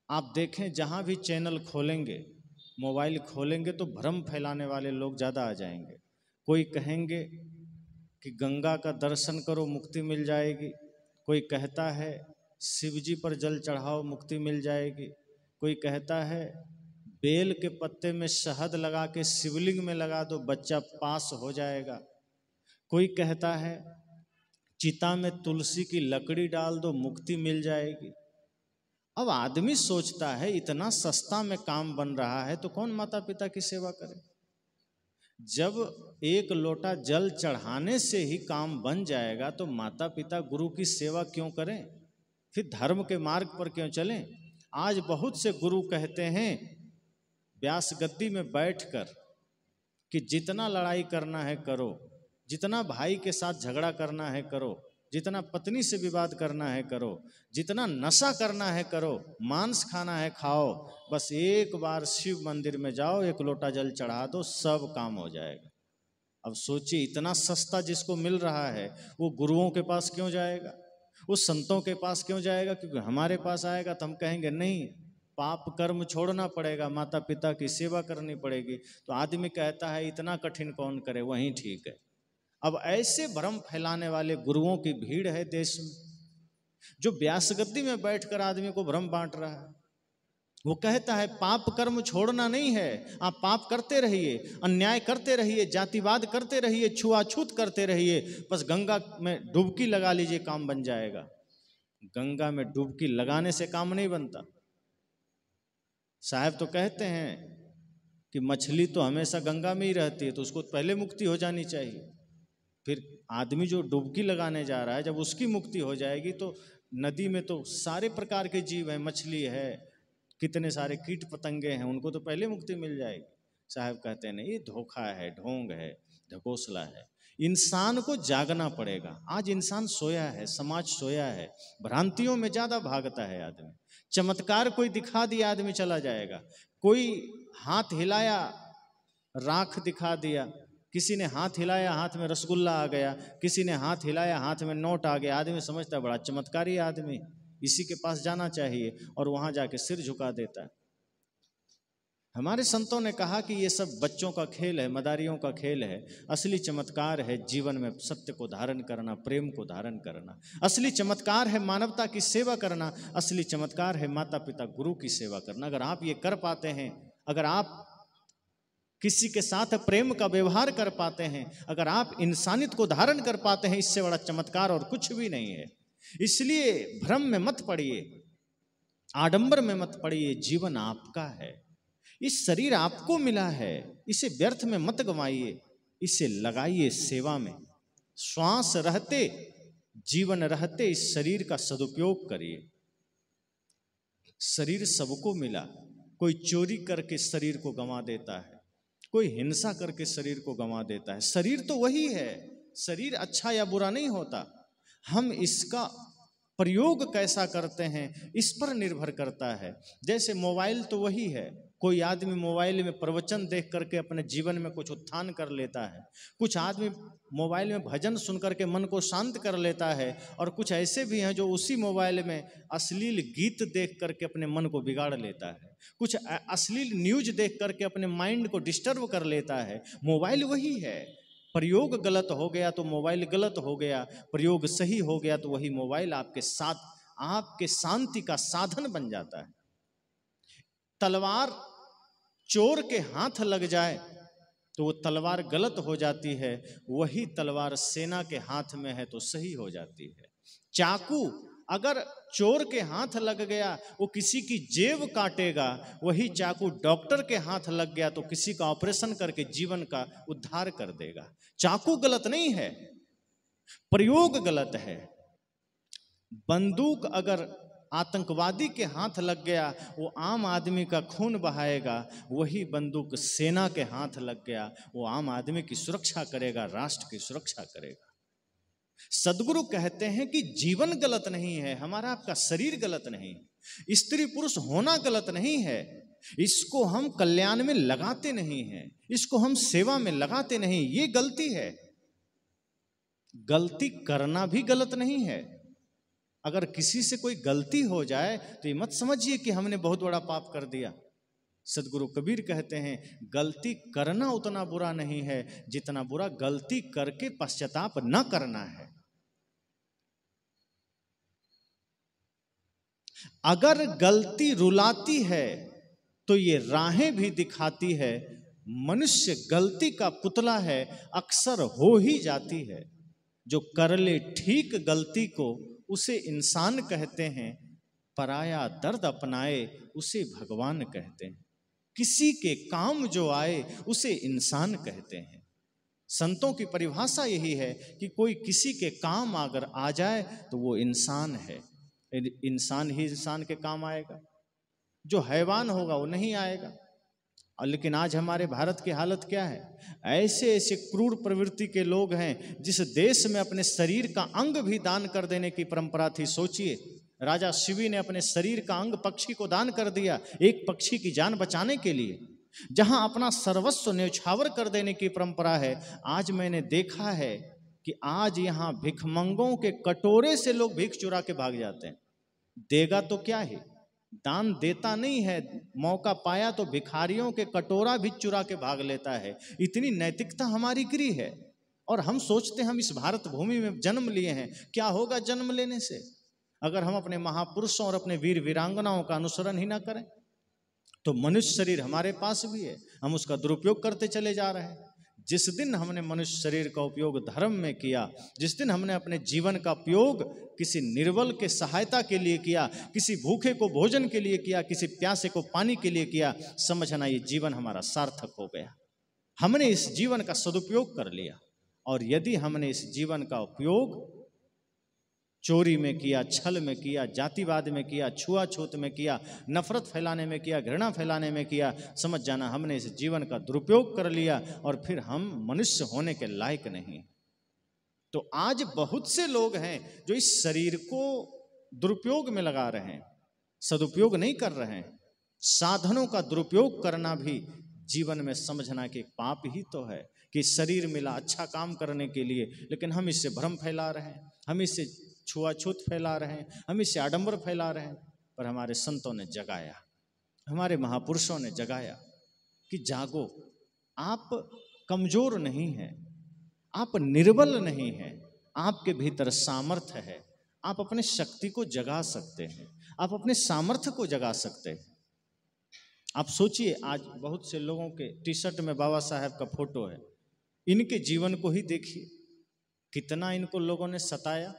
आप देखें जहाँ भी चैनल खोलेंगे, मोबाइल खोलेंगे तो भ्रम फैलाने वाले लोग ज़्यादा आ जाएंगे। कोई कहेंगे कि गंगा का दर्शन करो मुक्ति मिल जाएगी, कोई कहता है शिव जी पर जल चढ़ाओ मुक्ति मिल जाएगी, कोई कहता है बेल के पत्ते में शहद लगा के शिवलिंग में लगा दो, बच्चा पास हो जाएगा। कोई कहता है चिता में तुलसी की लकड़ी डाल दो, मुक्ति मिल जाएगी। अब आदमी सोचता है इतना सस्ता में काम बन रहा है तो कौन माता पिता की सेवा करे। जब एक लोटा जल चढ़ाने से ही काम बन जाएगा तो माता पिता गुरु की सेवा क्यों करें, फिर धर्म के मार्ग पर क्यों चलें। आज बहुत से गुरु कहते हैं व्यास गद्दी में बैठकर कि जितना लड़ाई करना है करो, जितना भाई के साथ झगड़ा करना है करो, जितना पत्नी से विवाद करना है करो, जितना नशा करना है करो, मांस खाना है खाओ, बस एक बार शिव मंदिर में जाओ, एक लोटा जल चढ़ा दो, सब काम हो जाएगा। अब सोचिए इतना सस्ता जिसको मिल रहा है वो गुरुओं के पास क्यों जाएगा, उस संतों के पास क्यों जाएगा। क्योंकि हमारे पास आएगा तो हम कहेंगे नहीं, पाप कर्म छोड़ना पड़ेगा, माता पिता की सेवा करनी पड़ेगी। तो आदमी कहता है इतना कठिन कौन करे, वहीं ठीक है। अब ऐसे भ्रम फैलाने वाले गुरुओं की भीड़ है देश में, जो व्यास गद्दी में बैठकर आदमी को भ्रम बांट रहा है। वो कहता है पाप कर्म छोड़ना नहीं है, आप पाप करते रहिए, अन्याय करते रहिए, जातिवाद करते रहिए, छुआछूत करते रहिए, बस गंगा में डुबकी लगा लीजिए, काम बन जाएगा। गंगा में डुबकी लगाने से काम नहीं बनता। साहब तो कहते हैं कि मछली तो हमेशा गंगा में ही रहती है, तो उसको पहले मुक्ति हो जानी चाहिए। फिर आदमी जो डुबकी लगाने जा रहा है, जब उसकी मुक्ति हो जाएगी तो नदी में तो सारे प्रकार के जीव हैं, मछली है, कितने सारे कीट पतंगे हैं, उनको तो पहले मुक्ति मिल जाएगी। साहब कहते हैं नहीं, ये धोखा है, ढोंग है, ढकोसला है। इंसान को जागना पड़ेगा। आज इंसान सोया है, समाज सोया है, भ्रांतियों में ज्यादा भागता है आदमी। चमत्कार कोई दिखा दिया आदमी चला जाएगा, कोई हाथ हिलाया राख दिखा दिया, किसी ने हाथ हिलाया हाथ में रसगुल्ला आ गया, किसी ने हाथ हिलाया हाथ में नोट आ गया, आदमी समझता है बड़ा चमत्कारी आदमी, इसी के पास जाना चाहिए, और वहां जाके सिर झुका देता है। हमारे संतों ने कहा कि ये सब बच्चों का खेल है, मदारियों का खेल है। असली चमत्कार है जीवन में सत्य को धारण करना, प्रेम को धारण करना। असली चमत्कार है मानवता की सेवा करना। असली चमत्कार है माता पिता गुरु की सेवा करना। अगर आप ये कर पाते हैं, अगर आप किसी के साथ प्रेम का व्यवहार कर पाते हैं, अगर आप इंसानियत को धारण कर पाते हैं, इससे बड़ा चमत्कार और कुछ भी नहीं है। इसलिए भ्रम में मत पड़िए, आडंबर में मत पड़िए। जीवन आपका है, इस शरीर आपको मिला है, इसे व्यर्थ में मत गंवाइए, इसे लगाइए सेवा में। श्वास रहते जीवन रहते इस शरीर का सदुपयोग करिए। शरीर सबको मिला, कोई चोरी करके शरीर को गंवा देता है, कोई हिंसा करके शरीर को गंवा देता है। शरीर तो वही है, शरीर अच्छा या बुरा नहीं होता, हम इसका प्रयोग कैसा करते हैं इस पर निर्भर करता है। जैसे मोबाइल तो वही है, कोई आदमी मोबाइल में प्रवचन देख करके अपने जीवन में कुछ उत्थान कर लेता है, कुछ आदमी मोबाइल में भजन सुन करके मन को शांत कर लेता है, और कुछ ऐसे भी हैं जो उसी मोबाइल में अश्लील गीत देख करके अपने मन को बिगाड़ लेता है, कुछ अश्लील न्यूज देख करके अपने माइंड को डिस्टर्ब कर लेता है। मोबाइल वही है, प्रयोग गलत हो गया तो मोबाइल गलत हो गया, प्रयोग सही हो गया तो वही मोबाइल आपके साथ आपके शांति का साधन बन जाता है। तलवार चोर के हाथ लग जाए तो वो तलवार गलत हो जाती है, वही तलवार सेना के हाथ में है तो सही हो जाती है। चाकू अगर चोर के हाथ लग गया वो किसी की जेब काटेगा, वही चाकू डॉक्टर के हाथ लग गया तो किसी का ऑपरेशन करके जीवन का उद्धार कर देगा। चाकू गलत नहीं है, प्रयोग गलत है। बंदूक अगर आतंकवादी के हाथ लग गया वो आम आदमी का खून बहाएगा, वही बंदूक सेना के हाथ लग गया वो आम आदमी की सुरक्षा करेगा, राष्ट्र की सुरक्षा करेगा। सदगुरु कहते हैं कि जीवन गलत नहीं है, हमारा आपका शरीर गलत नहीं, स्त्री पुरुष होना गलत नहीं है, इसको हम कल्याण में लगाते नहीं हैं, इसको हम सेवा में लगाते नहीं, ये गलती है। गलती करना भी गलत नहीं है। अगर किसी से कोई गलती हो जाए तो ये मत समझिए कि हमने बहुत बड़ा पाप कर दिया। सदगुरु कबीर कहते हैं गलती करना उतना बुरा नहीं है जितना बुरा गलती करके पश्चाताप न करना है। अगर गलती रुलाती है तो ये राहें भी दिखाती है। मनुष्य गलती का पुतला है, अक्सर हो ही जाती है। जो कर ले ठीक गलती को उसे इंसान कहते हैं, पराया दर्द अपनाए उसे भगवान कहते हैं। किसी के काम जो आए उसे इंसान कहते हैं। संतों की परिभाषा यही है कि कोई किसी के काम अगर आ जाए तो वो इंसान है। इंसान ही इंसान के काम आएगा, जो हैवान होगा वो नहीं आएगा। और लेकिन आज हमारे भारत की हालत क्या है? ऐसे ऐसे क्रूर प्रवृत्ति के लोग हैं। जिस देश में अपने शरीर का अंग भी दान कर देने की परंपरा थी, सोचिए, राजा शिवी ने अपने शरीर का अंग पक्षी को दान कर दिया, एक पक्षी की जान बचाने के लिए। जहां अपना सर्वस्व न्यौछावर कर देने की परंपरा है, आज मैंने देखा है कि आज यहां भिखमंगों के कटोरे से लोग भीख चुरा के भाग जाते हैं। देगा तो क्या है, दान देता नहीं है, मौका पाया तो भिखारियों के कटोरा भी चुरा के भाग लेता है। इतनी नैतिकता हमारी गिरी है। और हम सोचते हैं हम इस भारत भूमि में जन्म लिए हैं, क्या होगा जन्म लेने से अगर हम अपने महापुरुषों और अपने वीर वीरांगनाओं का अनुसरण ही ना करें? तो मनुष्य शरीर हमारे पास भी है, हम उसका दुरुपयोग करते चले जा रहे हैं। जिस दिन हमने मनुष्य शरीर का उपयोग धर्म में किया, जिस दिन हमने अपने जीवन का उपयोग किसी निर्बल के सहायता के लिए किया, किसी भूखे को भोजन के लिए किया, किसी प्यासे को पानी के लिए किया, समझना ये जीवन हमारा सार्थक हो गया। हमने इस जीवन का सदुपयोग कर लिया। और यदि हमने इस जीवन का उपयोग चोरी में किया, छल में किया, जातिवाद में किया, छुआछूत में किया, नफरत फैलाने में किया, घृणा फैलाने में किया, समझ जाना हमने इस जीवन का दुरुपयोग कर लिया और फिर हम मनुष्य होने के लायक नहीं। तो आज बहुत से लोग हैं जो इस शरीर को दुरुपयोग में लगा रहे हैं, सदुपयोग नहीं कर रहे हैं। साधनों का दुरुपयोग करना भी जीवन में समझना कि पाप ही तो है कि शरीर मिला अच्छा काम करने के लिए, लेकिन हम इससे भ्रम फैला रहे हैं, हम इससे छुआछूत फैला रहे हैं, हम इससे आडंबर फैला रहे हैं। पर हमारे संतों ने जगाया, हमारे महापुरुषों ने जगाया कि जागो, आप कमजोर नहीं हैं, आप निर्बल नहीं हैं, आपके भीतर सामर्थ्य है, आप अपने शक्ति को जगा सकते हैं, आप अपने सामर्थ्य को जगा सकते हैं। आप सोचिए, आज बहुत से लोगों के टी शर्ट में बाबा साहब का फोटो है। इनके जीवन को ही देखिए, कितना इनको लोगों ने सताया,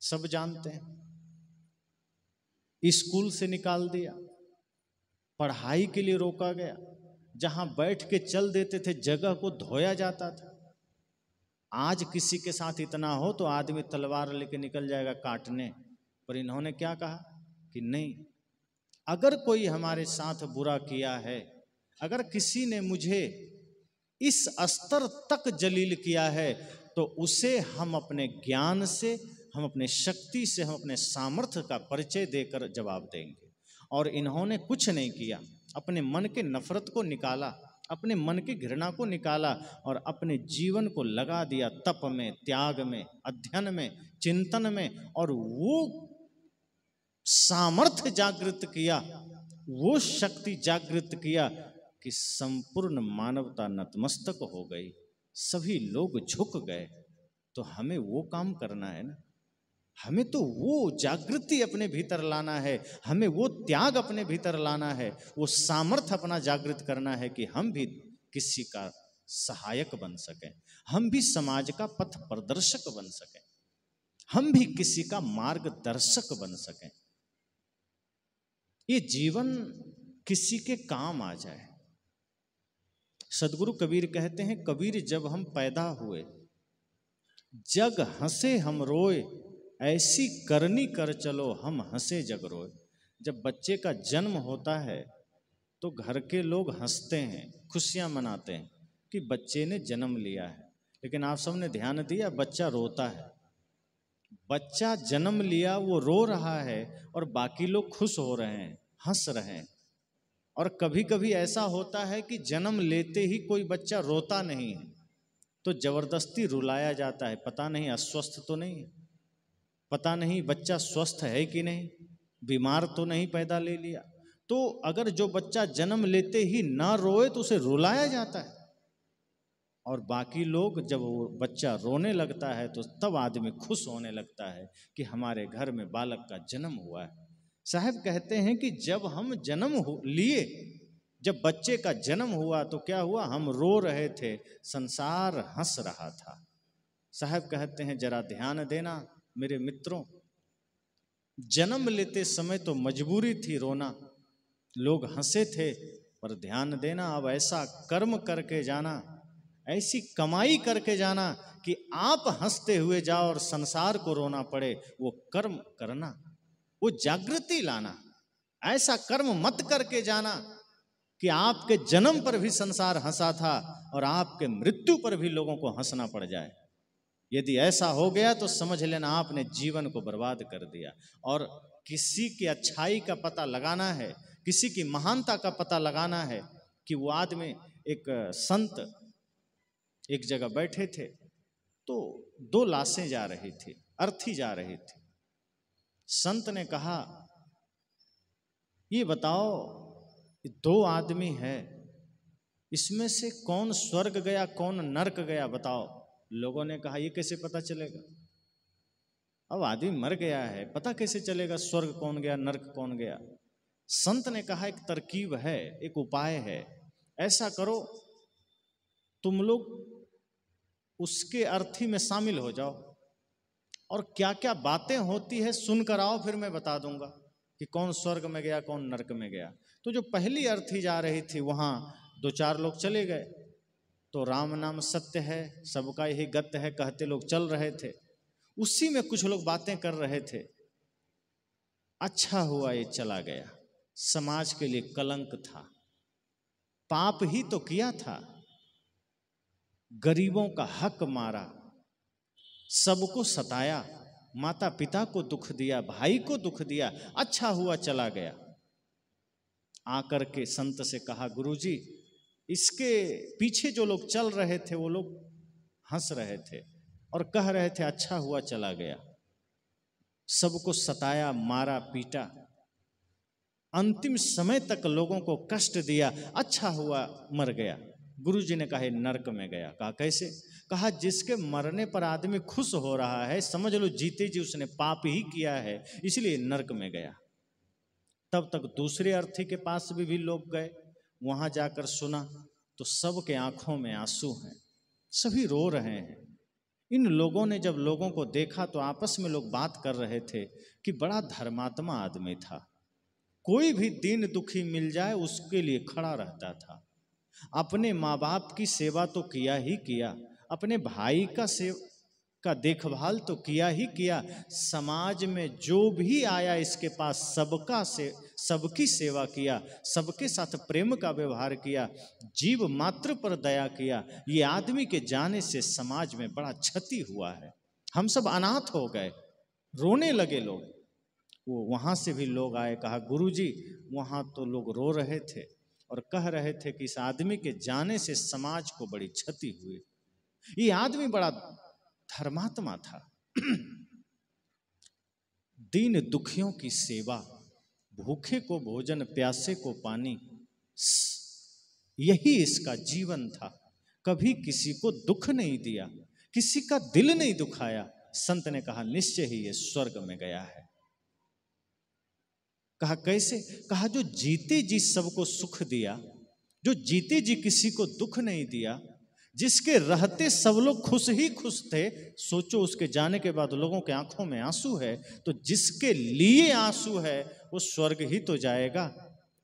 सब जानते हैं। स्कूल से निकाल दिया, पढ़ाई के लिए रोका गया, जहां बैठ के चल देते थे जगह को धोया जाता था। आज किसी के साथ इतना हो तो आदमी तलवार लेके निकल जाएगा काटने, पर इन्होंने क्या कहा कि नहीं, अगर कोई हमारे साथ बुरा किया है, अगर किसी ने मुझे इस स्तर तक जलील किया है, तो उसे हम अपने ज्ञान से, हम अपने शक्ति से, हम अपने सामर्थ्य का परिचय देकर जवाब देंगे। और इन्होंने कुछ नहीं किया, अपने मन के नफरत को निकाला, अपने मन की घृणा को निकाला और अपने जीवन को लगा दिया तप में, त्याग में, अध्ययन में, चिंतन में। और वो सामर्थ्य जागृत किया, वो शक्ति जागृत किया कि संपूर्ण मानवता नतमस्तक हो गई, सभी लोग झुक गए। तो हमें वो काम करना है ना, हमें तो वो जागृति अपने भीतर लाना है, हमें वो त्याग अपने भीतर लाना है, वो सामर्थ्य अपना जागृत करना है कि हम भी किसी का सहायक बन सकें, हम भी समाज का पथ प्रदर्शक बन सकें, हम भी किसी का मार्गदर्शक बन सकें, ये जीवन किसी के काम आ जाए। सदगुरु कबीर कहते हैं, कबीर जब हम पैदा हुए, जग हंसे हम रोए, ऐसी करनी कर चलो हम हंसे जग रोए। जब बच्चे का जन्म होता है तो घर के लोग हंसते हैं, खुशियां मनाते हैं कि बच्चे ने जन्म लिया है। लेकिन आप सबने ध्यान दिया, बच्चा रोता है। बच्चा जन्म लिया, वो रो रहा है और बाकी लोग खुश हो रहे हैं, हंस रहे हैं। और कभी कभी ऐसा होता है कि जन्म लेते ही कोई बच्चा रोता नहीं है तो जबरदस्ती रुलाया जाता है, पता नहीं अस्वस्थ तो नहीं है, पता नहीं बच्चा स्वस्थ है कि नहीं, बीमार तो नहीं पैदा ले लिया। तो अगर जो बच्चा जन्म लेते ही ना रोए तो उसे रुलाया जाता है। और बाकी लोग जब वो बच्चा रोने लगता है तो तब आदमी खुश होने लगता है कि हमारे घर में बालक का जन्म हुआ है। साहब कहते हैं कि जब हम लिए, जब बच्चे का जन्म हुआ तो क्या हुआ, हम रो रहे थे, संसार हंस रहा था। साहब कहते हैं जरा ध्यान देना मेरे मित्रों, जन्म लेते समय तो मजबूरी थी रोना, लोग हंसे थे, पर ध्यान देना अब ऐसा कर्म करके जाना, ऐसी कमाई करके जाना कि आप हंसते हुए जाओ और संसार को रोना पड़े, वो कर्म करना, वो जागृति लाना। ऐसा कर्म मत करके जाना कि आपके जन्म पर भी संसार हंसा था और आपके मृत्यु पर भी लोगों को हंसना पड़ जाए। यदि ऐसा हो गया तो समझ लेना आपने जीवन को बर्बाद कर दिया। और किसी की अच्छाई का पता लगाना है, किसी की महानता का पता लगाना है कि वो आदमी, एक संत एक जगह बैठे थे तो दो लाशें जा रही थी, अर्थी जा रही थी। संत ने कहा ये बताओ, दो आदमी है, इसमें से कौन स्वर्ग गया कौन नरक गया बताओ। लोगों ने कहा ये कैसे पता चलेगा, अब आदमी मर गया है, पता कैसे चलेगा स्वर्ग कौन गया नरक कौन गया। संत ने कहा एक तरकीब है, एक उपाय है, ऐसा करो तुम लोग उसके अर्थी में शामिल हो जाओ और क्या क्या बातें होती है सुनकर आओ, फिर मैं बता दूंगा कि कौन स्वर्ग में गया कौन नरक में गया। तो जो पहली अर्थी जा रही थी वहां दो चार लोग चले गए, तो राम नाम सत्य है, सबका यही गत्य है कहते लोग चल रहे थे। उसी में कुछ लोग बातें कर रहे थे, अच्छा हुआ ये चला गया, समाज के लिए कलंक था, पाप ही तो किया था, गरीबों का हक मारा, सबको सताया, माता पिता को दुख दिया, भाई को दुख दिया, अच्छा हुआ चला गया। आकर के संत से कहा गुरुजी, इसके पीछे जो लोग चल रहे थे वो लोग हंस रहे थे और कह रहे थे अच्छा हुआ चला गया, सबको सताया, मारा, पीटा, अंतिम समय तक लोगों को कष्ट दिया, अच्छा हुआ मर गया। गुरुजी ने कहा नरक में गया। कहा कैसे? कहा जिसके मरने पर आदमी खुश हो रहा है, समझ लो जीते जी उसने पाप ही किया है, इसलिए नरक में गया। तब तक दूसरे अर्थी के पास भी लोग गए, वहां जाकर सुना तो सबके आंखों में आंसू हैं, सभी रो रहे हैं। इन लोगों ने जब लोगों को देखा तो आपस में लोग बात कर रहे थे कि बड़ा धर्मात्मा आदमी था, कोई भी दीन दुखी मिल जाए उसके लिए खड़ा रहता था, अपने माँ बाप की सेवा तो किया ही किया, अपने भाई का देखभाल तो किया ही किया, समाज में जो भी आया इसके पास सबकी सेवा किया, सबके साथ प्रेम का व्यवहार किया, जीव मात्र पर दया किया। ये आदमी के जाने से समाज में बड़ा क्षति हुआ है, हम सब अनाथ हो गए। रोने लगे लोग। वो वहाँ से भी लोग आए, कहा गुरुजी वहाँ तो लोग रो रहे थे और कह रहे थे कि इस आदमी के जाने से समाज को बड़ी क्षति हुई, ये आदमी बड़ा धर्मात्मा था, दीन दुखियों की सेवा, भूखे को भोजन, प्यासे को पानी, यही इसका जीवन था, कभी किसी को दुख नहीं दिया, किसी का दिल नहीं दुखाया। संत ने कहा निश्चय ही ये स्वर्ग में गया है। कहा कैसे? कहा जो जीते जी सबको सुख दिया, जो जीते जी किसी को दुख नहीं दिया, जिसके रहते सब लोग खुश ही खुश थे, सोचो उसके जाने के बाद लोगों के आंखों में आंसू है, तो जिसके लिए आंसू है वो स्वर्ग ही तो जाएगा।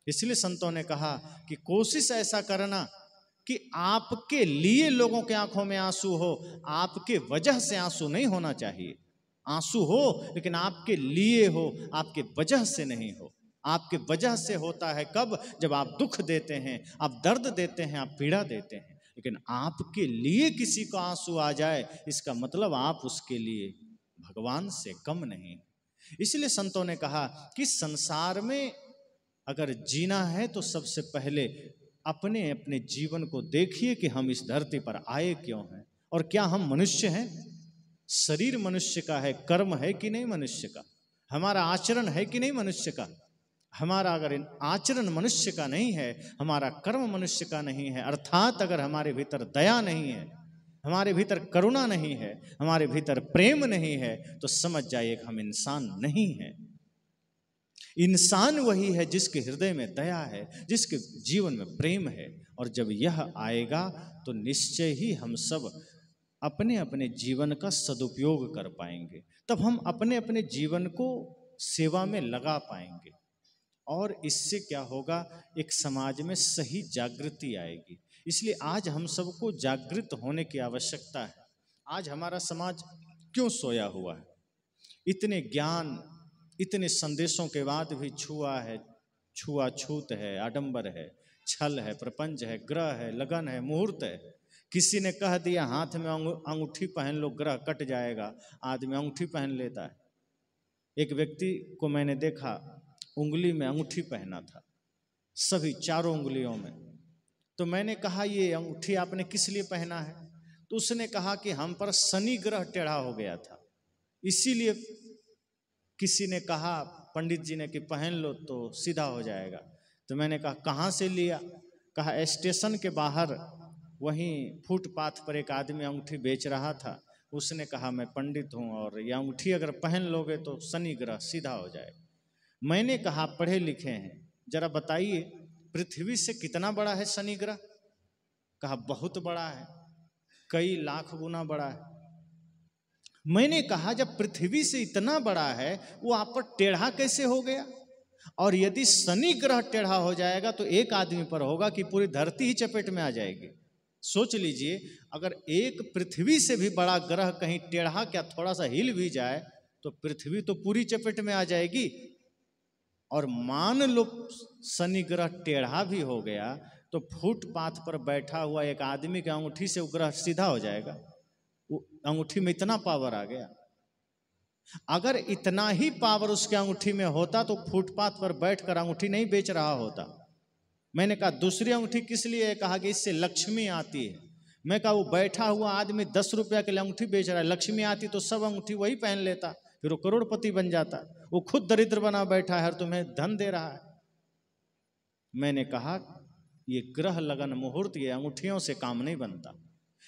इसलिए संतों ने कहा कि कोशिश ऐसा करना कि आपके लिए लोगों के आंखों में आंसू हो, आपके वजह से आंसू नहीं होना चाहिए। आंसू हो लेकिन आपके लिए हो, आपके वजह से नहीं हो। आपके वजह से होता है कब? जब आप दुख देते हैं, आप दर्द देते हैं, आप पीड़ा देते हैं। लेकिन आपके लिए किसी को आंसू आ जाए, इसका मतलब आप उसके लिए भगवान से कम नहीं। इसलिए संतों ने कहा कि संसार में अगर जीना है तो सबसे पहले अपने अपने जीवन को देखिए कि हम इस धरती पर आए क्यों हैं और क्या हम मनुष्य हैं। शरीर मनुष्य का है, कर्म है कि नहीं मनुष्य का, हमारा आचरण है कि नहीं मनुष्य का। हमारा अगर आचरण मनुष्य का नहीं है, हमारा कर्म मनुष्य का नहीं है, अर्थात अगर हमारे भीतर दया नहीं है, हमारे भीतर करुणा नहीं है, हमारे भीतर प्रेम नहीं है, तो समझ जाइए हम इंसान नहीं हैं। इंसान वही है जिसके हृदय में दया है, जिसके जीवन में प्रेम है। और जब यह आएगा तो निश्चय ही हम सब अपने अपने जीवन का सदुपयोग कर पाएंगे। तब हम अपने अपने जीवन को सेवा में लगा पाएंगे और इससे क्या होगा, एक समाज में सही जागृति आएगी। इसलिए आज हम सबको जागृत होने की आवश्यकता है। आज हमारा समाज क्यों सोया हुआ है? इतने ज्ञान, इतने संदेशों के बाद भी छुआछूत है, आडंबर है, छल है, प्रपंच है, ग्रह है, लगन है, मुहूर्त है। किसी ने कह दिया हाथ में अंगूठी पहन लो, ग्रह कट जाएगा, आदमी अंगूठी पहन लेता है। एक व्यक्ति को मैंने देखा, उंगली में अंगूठी पहना था, सभी चारों उंगलियों में। तो मैंने कहा ये अंगूठी आपने किस लिए पहना है? तो उसने कहा कि हम पर शनि ग्रह टेढ़ा हो गया था, इसीलिए किसी ने कहा पंडित जी ने कि पहन लो तो सीधा हो जाएगा। तो मैंने कहा कहाँ से लिया? कहा स्टेशन के बाहर वहीं फुटपाथ पर एक आदमी अंगूठी बेच रहा था, उसने कहा मैं पंडित हूँ और ये अंगूठी अगर पहन लोगे तो शनि ग्रह सीधा हो जाएगा। मैंने कहा पढ़े लिखे हैं, जरा बताइए पृथ्वी से कितना बड़ा है शनि ग्रह? कहा बहुत बड़ा है, कई लाख गुना बड़ा है। मैंने कहा जब पृथ्वी से इतना बड़ा है वो आप पर टेढ़ा कैसे हो गया? और यदि शनि ग्रह टेढ़ा हो जाएगा तो एक आदमी पर होगा कि पूरी धरती ही चपेट में आ जाएगी। सोच लीजिए, अगर एक पृथ्वी से भी बड़ा ग्रह कहीं टेढ़ा क्या थोड़ा सा हिल भी जाए तो पृथ्वी तो पूरी चपेट में आ जाएगी। और मान लो शनि ग्रह टेढ़ा भी हो गया तो फुटपाथ पर बैठा हुआ एक आदमी के अंगूठी से वो ग्रह सीधा हो जाएगा। वो अंगूठी में इतना पावर आ गया। अगर इतना ही पावर उसके अंगूठी में होता तो फुटपाथ पर बैठकर अंगूठी नहीं बेच रहा होता। मैंने कहा दूसरी अंगूठी किस लिए? कहा कि इससे लक्ष्मी आती है। मैं कहा वो बैठा हुआ आदमी 10 रुपया के लिए अंगूठी बेच रहा है, लक्ष्मी आती तो सब अंगूठी वही पहन लेता, फिर वो करोड़पति बन जाता। वो खुद दरिद्र बना बैठा है और तुम्हें धन दे रहा है। मैंने कहा ये ग्रह लगन मुहूर्त ये अंगूठियों से काम नहीं बनता।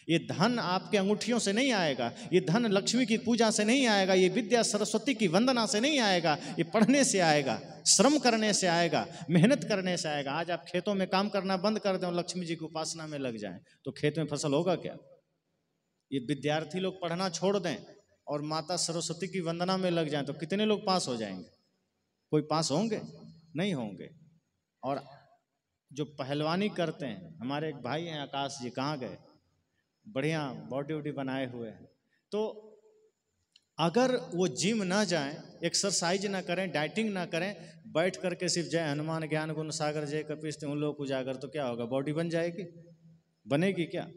ये धन आपके अंगूठियों से नहीं आएगा, ये धन लक्ष्मी की पूजा से नहीं आएगा, ये विद्या सरस्वती की वंदना से नहीं आएगा, ये पढ़ने से आएगा, श्रम करने से आएगा, मेहनत करने से आएगा। आज आप खेतों में काम करना बंद कर दें और लक्ष्मी जी की उपासना में लग जाएं तो खेत में फसल होगा क्या? ये विद्यार्थी लोग पढ़ना छोड़ दें और माता सरस्वती की वंदना में लग जाएं तो कितने लोग पास हो जाएंगे? कोई पास होंगे? नहीं होंगे। और जो पहलवानी करते हैं, हमारे एक भाई हैं आकाश जी, कहाँ गए? बढ़िया बॉडी वॉडी बनाए हुए हैं। तो अगर वो जिम ना जाएं, एक्सरसाइज ना करें, डाइटिंग ना करें, बैठ करके सिर्फ जय हनुमान ज्ञान गुण सागर जय कपीस उन लोग उजागर, तो क्या होगा? बॉडी बन जाएगी? बनेगी क्या?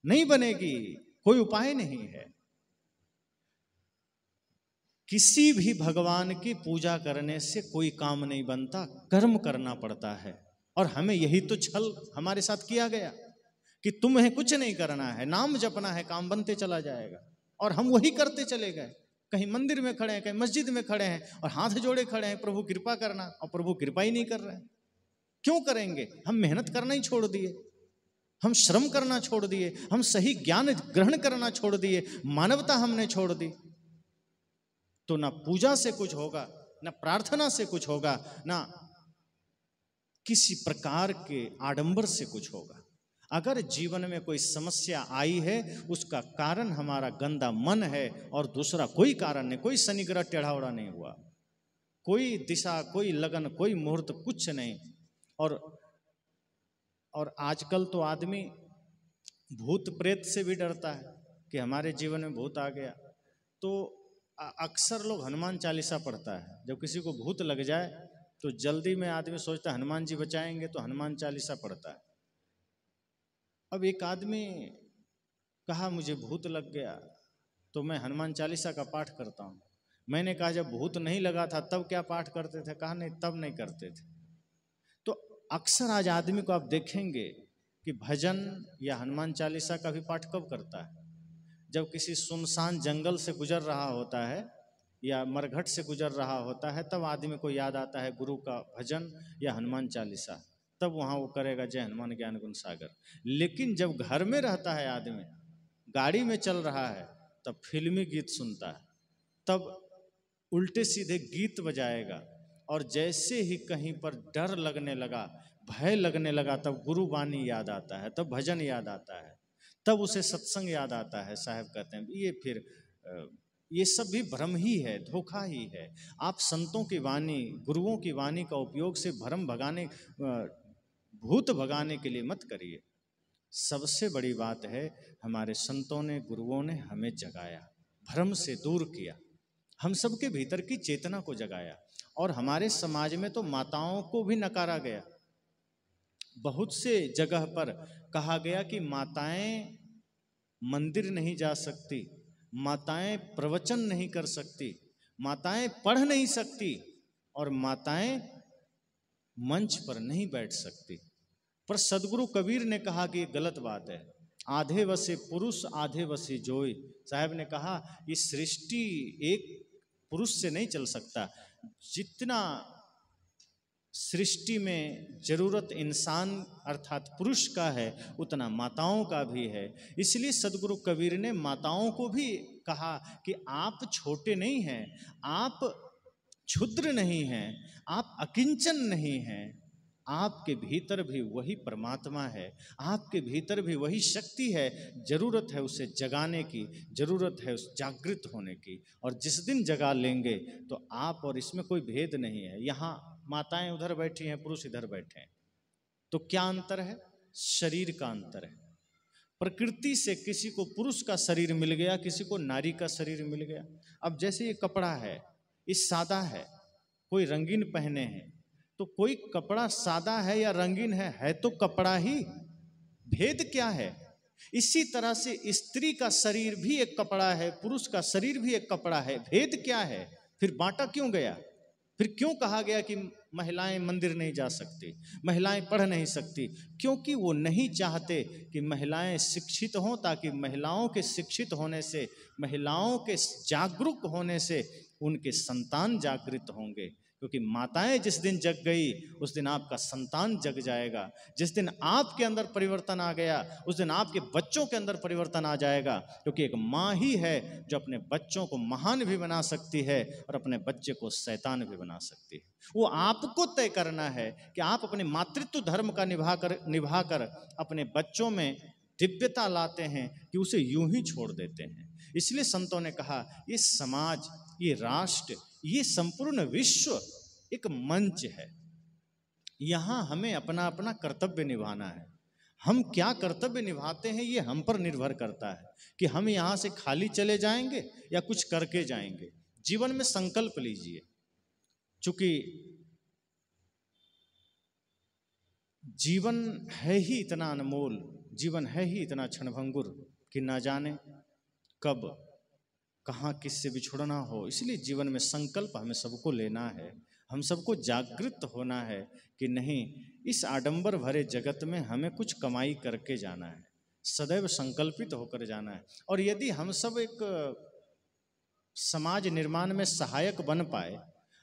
नहीं बनेगी। कोई उपाय नहीं है। किसी भी भगवान की पूजा करने से कोई काम नहीं बनता, कर्म करना पड़ता है। और हमें यही तो छल हमारे साथ किया गया कि तुम्हें कुछ नहीं करना है, नाम जपना है, काम बनते चला जाएगा। और हम वही करते चले गए। कहीं मंदिर में खड़े हैं, कहीं मस्जिद में खड़े हैं और हाथ जोड़े खड़े हैं प्रभु कृपा करना, और प्रभु कृपा ही नहीं कर रहे हैं। क्यों करेंगे? हम मेहनत करना ही छोड़ दिए, हम श्रम करना छोड़ दिए, हम सही ज्ञान ग्रहण करना छोड़ दिए, मानवता हमने छोड़ दी। तो ना पूजा से कुछ होगा, ना प्रार्थना से कुछ होगा, ना किसी प्रकार के आडंबर से कुछ होगा। अगर जीवन में कोई समस्या आई है उसका कारण हमारा गंदा मन है और दूसरा कोई कारण नहीं। कोई शनि ग्रह टेढ़ा उड़ा नहीं हुआ, कोई दिशा, कोई लगन, कोई मुहूर्त, कुछ नहीं। और आजकल तो आदमी भूत प्रेत से भी डरता है कि हमारे जीवन में भूत आ गया। तो अक्सर लोग हनुमान चालीसा पढ़ता है। जब किसी को भूत लग जाए तो जल्दी में आदमी सोचता है हनुमान जी बचाएंगे, तो हनुमान चालीसा पढ़ता है। अब एक आदमी कहा मुझे भूत लग गया तो मैं हनुमान चालीसा का पाठ करता हूँ। मैंने कहा जब भूत नहीं लगा था तब क्या पाठ करते थे? कहा नहीं, तब नहीं करते थे। तो अक्सर आज आदमी को आप देखेंगे कि भजन या हनुमान चालीसा का भी पाठ कब करता है? जब किसी सुनसान जंगल से गुजर रहा होता है या मरघट से गुजर रहा होता है, तब आदमी को याद आता है गुरु का भजन या हनुमान चालीसा, तब वहाँ वो करेगा जय हनुमान ज्ञान गुण सागर। लेकिन जब घर में रहता है आदमी, गाड़ी में चल रहा है, तब फिल्मी गीत सुनता है, तब उल्टे सीधे गीत बजाएगा, और जैसे ही कहीं पर डर लगने लगा, भय लगने लगा, तब गुरुवाणी याद आता है, तब भजन याद आता है, तब उसे सत्संग याद आता है। साहब कहते हैं ये फिर ये सब भी भ्रम ही है, धोखा ही है। आप संतों की वाणी, गुरुओं की वाणी का उपयोग से भ्रम भगाने, भूत भगाने के लिए मत करिए। सबसे बड़ी बात है, हमारे संतों ने, गुरुओं ने हमें जगाया, भ्रम से दूर किया, हम सबके भीतर की चेतना को जगाया। और हमारे समाज में तो माताओं को भी नकारा गया। बहुत से जगह पर कहा गया कि माताएं मंदिर नहीं जा सकती, माताएं प्रवचन नहीं कर सकती, माताएं पढ़ नहीं सकती, और माताएं मंच पर नहीं बैठ सकती। पर सदगुरु कबीर ने कहा कि ये गलत बात है। आधे वसे पुरुष आधे वसे जोई। साहब ने कहा ये सृष्टि एक पुरुष से नहीं चल सकता। जितना सृष्टि में जरूरत इंसान अर्थात पुरुष का है, उतना माताओं का भी है। इसलिए सदगुरु कबीर ने माताओं को भी कहा कि आप छोटे नहीं हैं, आप क्षुद्र नहीं हैं, आप अकिंचन नहीं हैं, आपके भीतर भी वही परमात्मा है, आपके भीतर भी वही शक्ति है। जरूरत है उसे जगाने की, जरूरत है उस जागृत होने की। और जिस दिन जगा लेंगे तो आप और इसमें कोई भेद नहीं है। यहाँ माताएं उधर बैठी हैं, पुरुष इधर बैठे हैं, तो क्या अंतर है? शरीर का अंतर है। प्रकृति से किसी को पुरुष का शरीर मिल गया, किसी को नारी का शरीर मिल गया। अब जैसे ये कपड़ा है, ये सादा है, कोई रंगीन पहने हैं, तो कोई कपड़ा सादा है या रंगीन है तो कपड़ा ही, भेद क्या है? इसी तरह से स्त्री का शरीर भी एक कपड़ा है, पुरुष का शरीर भी एक कपड़ा है, भेद क्या है? फिर बांटा क्यों गया? फिर क्यों कहा गया कि महिलाएं मंदिर नहीं जा सकती, महिलाएं पढ़ नहीं सकती? क्योंकि वो नहीं चाहते कि महिलाएं शिक्षित हों, ताकि महिलाओं के शिक्षित होने से, महिलाओं के जागरूक होने से उनके संतान जागृत होंगे। क्योंकि माताएं जिस दिन जग गई, उस दिन आपका संतान जग जाएगा। जिस दिन आपके अंदर परिवर्तन आ गया, उस दिन आपके बच्चों के अंदर परिवर्तन आ जाएगा। क्योंकि एक माँ ही है जो अपने बच्चों को महान भी बना सकती है और अपने बच्चे को शैतान भी बना सकती है। वो आपको तय करना है कि आप अपने मातृत्व धर्म का निभा कर अपने बच्चों में दिव्यता लाते हैं कि उसे यूं ही छोड़ देते हैं। इसलिए संतों ने कहा ये समाज, ये राष्ट्र, ये संपूर्ण विश्व एक मंच है। यहाँ हमें अपना अपना कर्तव्य निभाना है। हम क्या कर्तव्य निभाते हैं ये हम पर निर्भर करता है कि हम यहाँ से खाली चले जाएंगे या कुछ करके जाएंगे। जीवन में संकल्प लीजिए। चूंकि जीवन है ही इतना अनमोल, जीवन है ही इतना क्षणभंगुर कि ना जाने कब कहाँ किससे बिछुड़ना हो। इसलिए जीवन में संकल्प हमें सबको लेना है, हम सबको जागृत होना है कि नहीं, इस आडंबर भरे जगत में हमें कुछ कमाई करके जाना है, सदैव संकल्पित होकर जाना है। और यदि हम सब एक समाज निर्माण में सहायक बन पाए,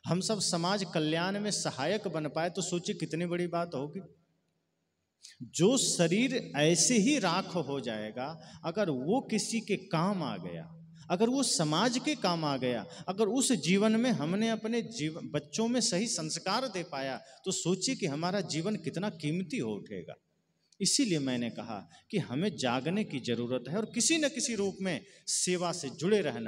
हम सब समाज कल्याण में सहायक बन पाए, तो सोचिए कितनी बड़ी बात होगी। जो शरीर ऐसे ही राख हो जाएगा, अगर वो किसी के काम आ गया, अगर वो समाज के काम आ गया, अगर उस जीवन में हमने अपने बच्चों में सही संस्कार दे पाया, तो सोचिए कि हमारा जीवन कितना कीमती हो उठेगा। इसीलिए मैंने कहा कि हमें जागने की जरूरत है और किसी न किसी रूप में सेवा से जुड़े रहना।